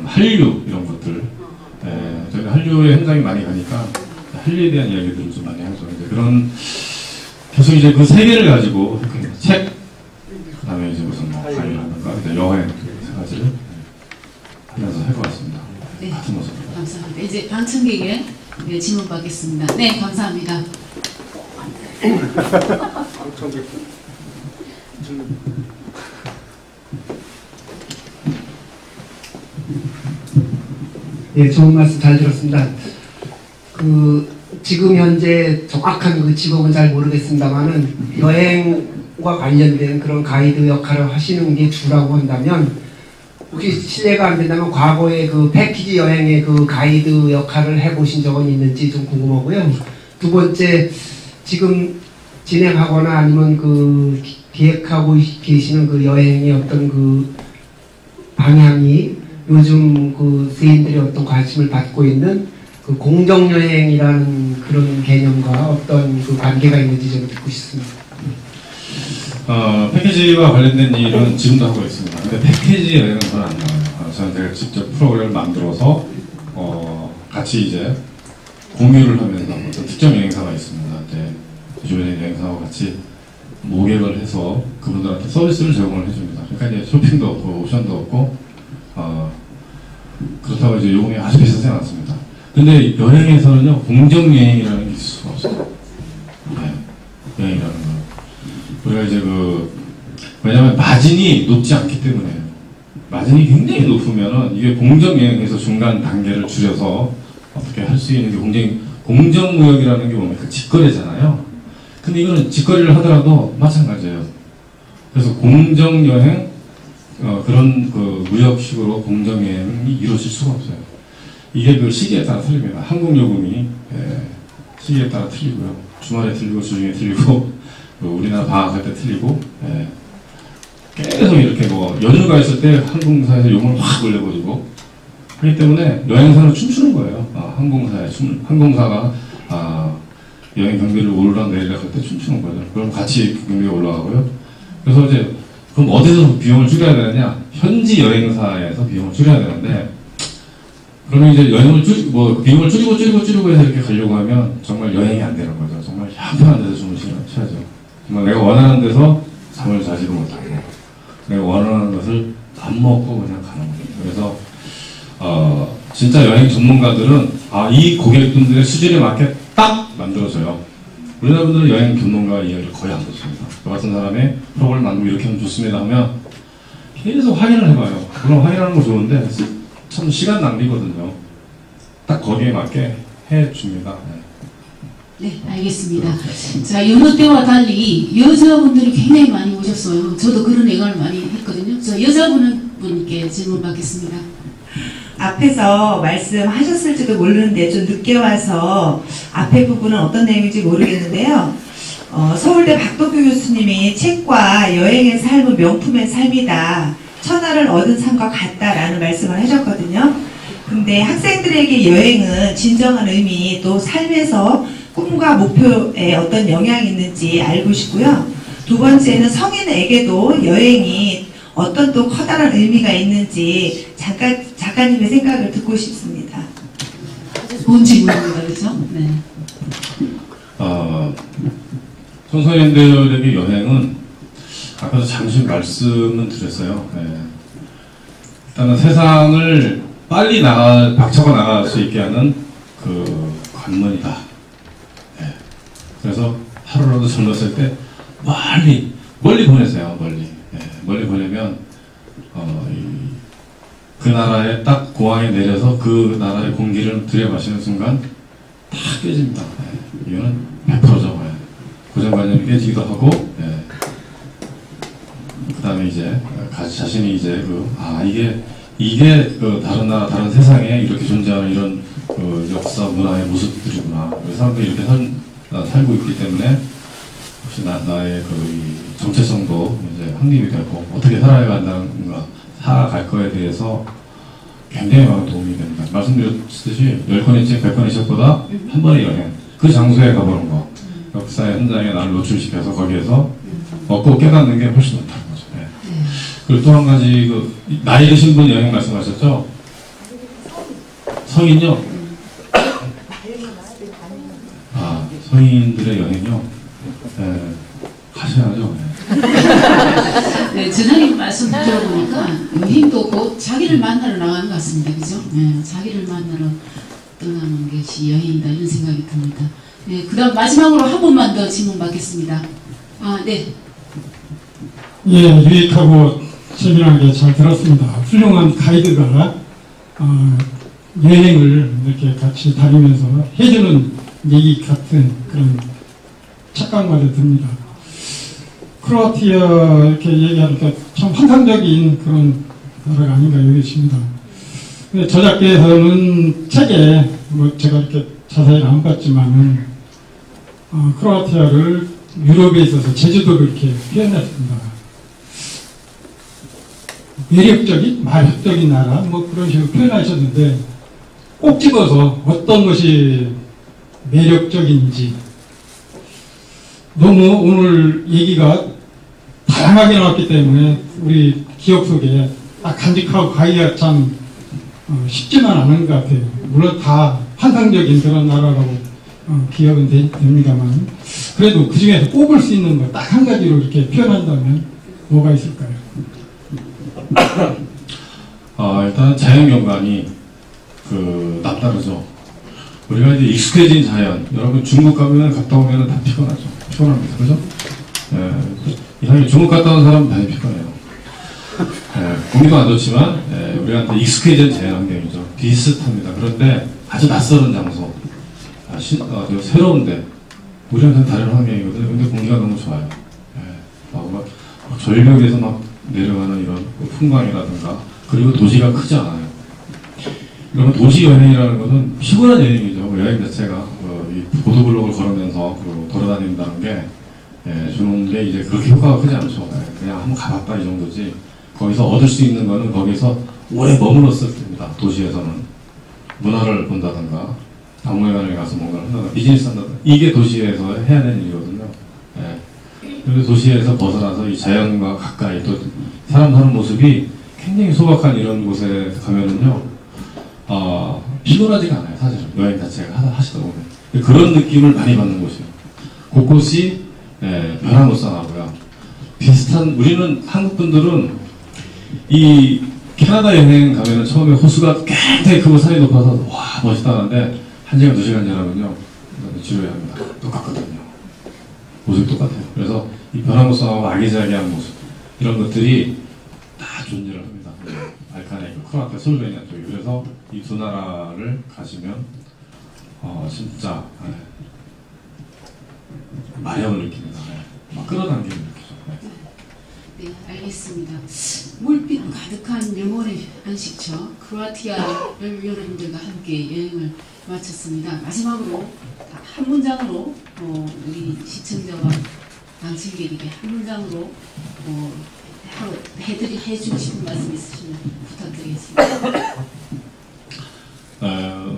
한류 이런 것들. 네, 저희가 한류에 현장이 많이 가니까 한류에 대한 이야기들을 좀 많이 하죠. 이제 그런 계속 이제 그 세계를 가지고 책, 그다음에 이제 무슨 강의를 하든가 여행 세 가지를 하면서 할 것 같습니다. 네, 같은 모습. 감사합니다. 이제 방청객의 질문 받겠습니다. 네, 감사합니다. 네, 좋은 말씀 잘 들었습니다. 지금 현재 정확한 직업은 잘 모르겠습니다만은 여행과 관련된 그런 가이드 역할을 하시는 게 주라고 한다면 혹시 실례가 안 된다면 과거에 패키지 여행의 가이드 역할을 해보신 적은 있는지 좀 궁금하고요. 두 번째, 지금 진행하거나 아니면 기획하고 계시는 여행의 어떤 방향이 요즘 세인들의 어떤 관심을 받고 있는 공정여행이라는 그런 개념과 어떤 관계가 있는지 좀 듣고 싶습니다. 패키지와 관련된 일은 지금도 하고 있습니다. 근데 패키지 여행은 저는 안 나와요. 저는 제가 직접 프로그램을 만들어서 같이 이제 공유를 하면서 어떤 특정 여행사가 있습니다. 이제 주변의 여행사와 같이 모객을 해서 그분들한테 서비스를 제공을 해줍니다. 그러니까 이제 쇼핑도 없고 옵션도 없고 그렇다고 이제 요금이 아주 비싸지 않습니다. 근데 여행에서는요 공정여행이라는 게 있을 수가 없어요. 네, 여행이라는 거. 이제 왜냐면 마진이 높지 않기 때문에요. 마진이 굉장히 높으면은 이게 공정여행에서 중간 단계를 줄여서 어떻게 할 수 있는 게 굉장히 공정무역이라는 게 뭡니까? 직거래잖아요. 근데 이거는 직거래를 하더라도 마찬가지예요. 그래서 공정여행, 그런 무역식으로 공정여행이 이루어질 수가 없어요. 이게 시기에 따라 틀립니다. 항공요금이, 시기에 따라 틀리고요. 주말에 틀리고, 주중에 틀리고, 우리나라 방학할 때 틀리고, 계속 이렇게 연휴가 있을 때 항공사에서 요금을 확 올려버리고, 그렇기 때문에 여행사는 춤추는 거예요. 항공사가, 여행 경비를 오르락내리락 할 때 춤추는 거죠. 그럼 같이 경비가 올라가고요. 그래서 이제, 그럼 어디서 비용을 줄여야 되느냐? 현지 여행사에서 비용을 줄여야 되는데, 그러면 이제 비용을 줄이고 해서 이렇게 가려고 하면 정말 여행이 안 되는 거죠. 정말 향편한 데서 주무셔야죠. 정말 내가 원하는 데서 잠을 자지도 못하고, 내가 원하는 것을 밥 먹고 그냥 가는 거죠. 그래서, 진짜 여행 전문가들은, 이 고객분들의 수준에 맞게 딱 만들어줘요. 우리나라 분들은 여행 전문가 이야기를 거의 안 듣습니다. 저 같은 사람의 프로그램을 만들고 이렇게 하면 좋습니다 하면 계속 확인을 해봐요. 물론 확인하는 거 좋은데 참 시간 낭비거든요. 딱 거기에 맞게 해줍니다. 네, 알겠습니다. 자, 여느 때와 달리 여자분들이 굉장히 많이 오셨어요. 저도 그런 생각을 많이 했거든요. 저 여자분께 질문 받겠습니다. 앞에서 말씀하셨을지도 모르는데 좀 늦게 와서 앞에 부분은 어떤 내용인지 모르겠는데요. 서울대 박덕규 교수님이 책과 여행의 삶은 명품의 삶이다. 천하를 얻은 삶과 같다라는 말씀을 하셨거든요. 근데 학생들에게 여행은 진정한 의미 또 삶에서 꿈과 목표에 어떤 영향이 있는지 알고 싶고요. 두 번째는 성인에게도 여행이 어떤 또 커다란 의미가 있는지 작가님의 생각을 듣고 싶습니다. 좋은 질문입니다. 그렇죠? 네. 청소년들에게 여행은 아까도 잠시 말씀은 드렸어요. 네. 일단은 세상을 빨리 박차고 나갈 수 있게 하는 관문이다. 네. 그래서 하루라도 젊었을 때 멀리 보내세요. 멀리 보내면 그 나라에 딱 공항에 내려서 그 나라의 공기를 들여마시는 순간 다 깨집니다. 이거는 100%죠. 고정관념이 깨지기도 하고, 그 다음에 이제 자신이 이제 이게 다른 나라, 다른 세상에 이렇게 존재하는 이런 역사, 문화의 모습들이구나. 사람들이 이렇게 살고 있기 때문에 혹시 나의 정체성도 이제 확립이 되고 어떻게 살아간다는가, 살아갈 거에 대해서 굉장히 많은 도움이 됩니다. 말씀드렸듯이 10권의 책, 100권의 책보다 한 번의 여행, 그 장소에 가보는 거, 역사의 현장에 나를 노출시켜서 거기에서 얻고 깨닫는 게 훨씬 많다는 거죠. 네. 그리고 또 한 가지, 나이 드신 분 여행 말씀하셨죠? 성인요? 성인들의 여행요? 네. 가셔야죠. 네, 전화님 말씀 들어보니까 여행도 곧 자기를 만나러 나가는 것 같습니다. 그죠? 네, 자기를 만나러 떠나는 것이 여행이다 이런 생각이 듭니다. 네, 그 다음 마지막으로 한 번만 더 질문 받겠습니다. 네. 예, 유익하고 재미나게 잘 들었습니다. 훌륭한 가이드가 여행을 이렇게 같이 다니면서 해주는 얘기 같은 그런 착각마저 듭니다. 크로아티아 이렇게 얘기하니까 참 환상적인 그런 나라가 아닌가 여기십니다. 저작께서는 책에 제가 이렇게 자세히 안 봤지만은 크로아티아를 유럽에 있어서 제주도를 이렇게 표현했습니다. 매력적인, 마력적인 나라 그런 식으로 표현하셨는데 꼭 집어서 어떤 것이 매력적인지 너무 오늘 얘기가 다양하게 나왔기 때문에 우리 기억 속에 딱 간직하고 가기가 참 쉽지만 않은 것 같아요. 물론 다 환상적인 그런 나라라고 기억은 됩니다만 그래도 그 중에서 꼽을 수 있는 거 딱 한 가지로 이렇게 표현한다면 뭐가 있을까요? 일단 자연경관이 남다르죠. 우리가 이제 익숙해진 자연, 여러분 중국 가면 갔다 오면 다 피곤하죠. 피곤합니다. 그죠? 이상하게 중국 갔다 온 사람 많이 피곤해요. 공기도 안 좋지만 우리한테 익숙해진 자연 환경이죠. 비슷합니다. 그런데 아주 낯설은 장소, 새로운데 우리한테는 다른 환경이거든요. 근데 공기가 너무 좋아요. 막 절벽에서 막 내려가는 이런 풍광이라든가, 그리고 도시가 크지 않아요. 그러면 도시 여행이라는 것은 피곤한 여행이죠. 여행 자체가 이 보도블록을 걸으면서 돌아다닌다는 게 주는 게 이제 그렇게 효과가 크지 않죠. 그냥 한번 가봤다 이 정도지. 거기서 얻을 수 있는 거는 거기서 오래 머물렀을 때입니다. 도시에서는 문화를 본다든가 박물관에 가서 뭔가를 한다든가 비즈니스 한다든가, 이게 도시에서 해야 되는 일이거든요. 그래서 도시에서 벗어나서 이 자연과 가까이, 또 사람 사는 모습이 굉장히 소박한 이런 곳에 가면은요, 피곤하지가 않아요. 사실은 여행 자체가 하시다 보면 그런 느낌을 많이 받는 곳이에요. 곳곳이 변화무쌍하고요. 비슷한, 우리는 한국 분들은 이 캐나다 여행 가면은 처음에 호수가 굉장히 크고 산이 높아서 와 멋있다 하는데 1시간 2시간 지나면요 지루해합니다. 똑같거든요. 모습이 똑같아요. 그래서 이 변화무쌍하고 아기자기한 모습, 이런 것들이 다 존재를 합니다. 발칸에 크로아티아 슬로베니아 쪽이. 그래서 이 두 나라를 가시면 진짜 마력을 느낍니다. 막 끌어당기는 느끼죠. 네, 알겠습니다. 물빛 가득한 명월의 안식처 크로아티아 여러분들과 함께 여행을 마쳤습니다. 마지막으로 한 문장으로 우리 시청자와 방청객에게 한 문장으로 해주고 싶은 말씀 있으시면 부탁드리겠습니다.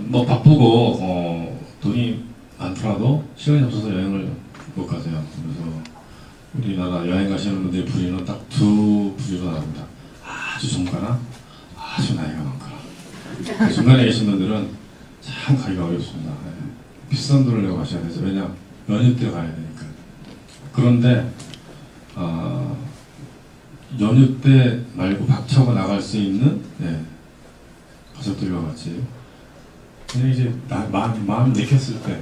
뭐 바쁘고 돈이 많더라도 시간이 없어서 여행을 못 가세요. 그래서 우리나라 여행 가시는 분들의 부류는 딱 두 부류로 나옵니다. 아주 중간나, 아주 나이가 많거나. 중간에 계신 분들은 참 가기가 어렵습니다. 비싼 돈을 내고 가셔야 되죠. 왜냐, 연휴 때 가야 되니까. 그런데 연휴 때 말고 박차고 나갈 수 있는 가족들과 같이 그냥 이제 마음 내켰을 때,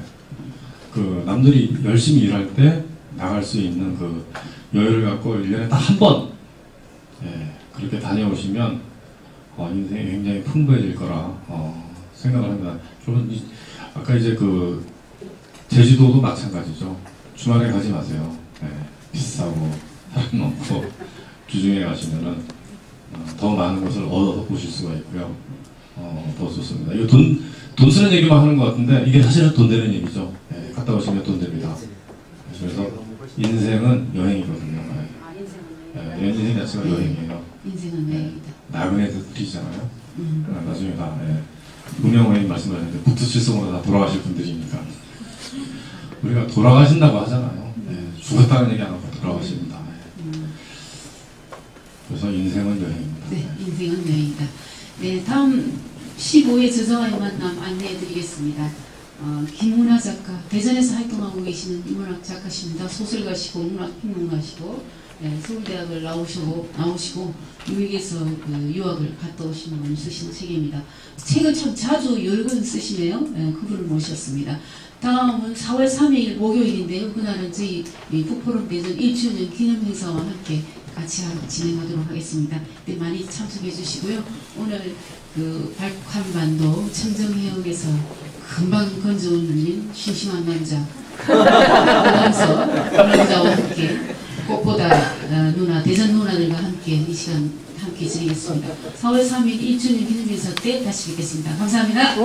남들이 열심히 일할 때 나갈 수 있는 그 여유를 갖고 1년에 딱 한 번 그렇게 다녀오시면 인생이 굉장히 풍부해질 거라 생각을 합니다. 아까 이제 제주도도 마찬가지죠. 주말에 가지 마세요. 비싸고 사람 많고 주중에 가시면은 더 많은 것을 얻어 보실 수가 있고요. 더 좋습니다. 이거 돈 쓰는 얘기만 하는 것 같은데 이게 사실은 돈 되는 얘기죠. 갔다 오시면 돈 됩니다. 그래서 인생은 여행이거든요. 인생 자체가 여행이에요. 인생은 여행이다. 나그네들 들이잖아요. 나중에 다 운명여행 말씀하셨는데 부트칠성으로 다 돌아가실 분들이니까 우리가 돌아가신다고 하잖아요. 죽었다는 얘기 안 하고 돌아가십니다. 그래서 인생은 여행입니다. 네, 인생은 여행이다. 네, 다음 15회 저자와의 만남 안내해드리겠습니다. 김문아 작가, 대전에서 활동하고 계시는 인문학 작가십니다. 소설가시고 문학평론가시고 서울대학을 나오시고 미국에서 유학을 갔다 오신 분이 쓰신 책입니다. 책을 참 자주 여러 권 쓰시네요. 그분을 모셨습니다. 다음은 4월 3일 목요일인데요. 그날은 저희 북포럼 대전 1주년 기념행사와 함께 같이 진행하도록 하겠습니다. 네, 많이 참석해 주시고요. 오늘 발칸반도 청정해역에서 금방 건져올린 심심한 남자 남자와 함께 꽃보다 누나, 대전 누나들과 함께 이 시간 함께 지내겠습니다. 4월 3일 1주년 기념행사 때 다시 뵙겠습니다. 감사합니다.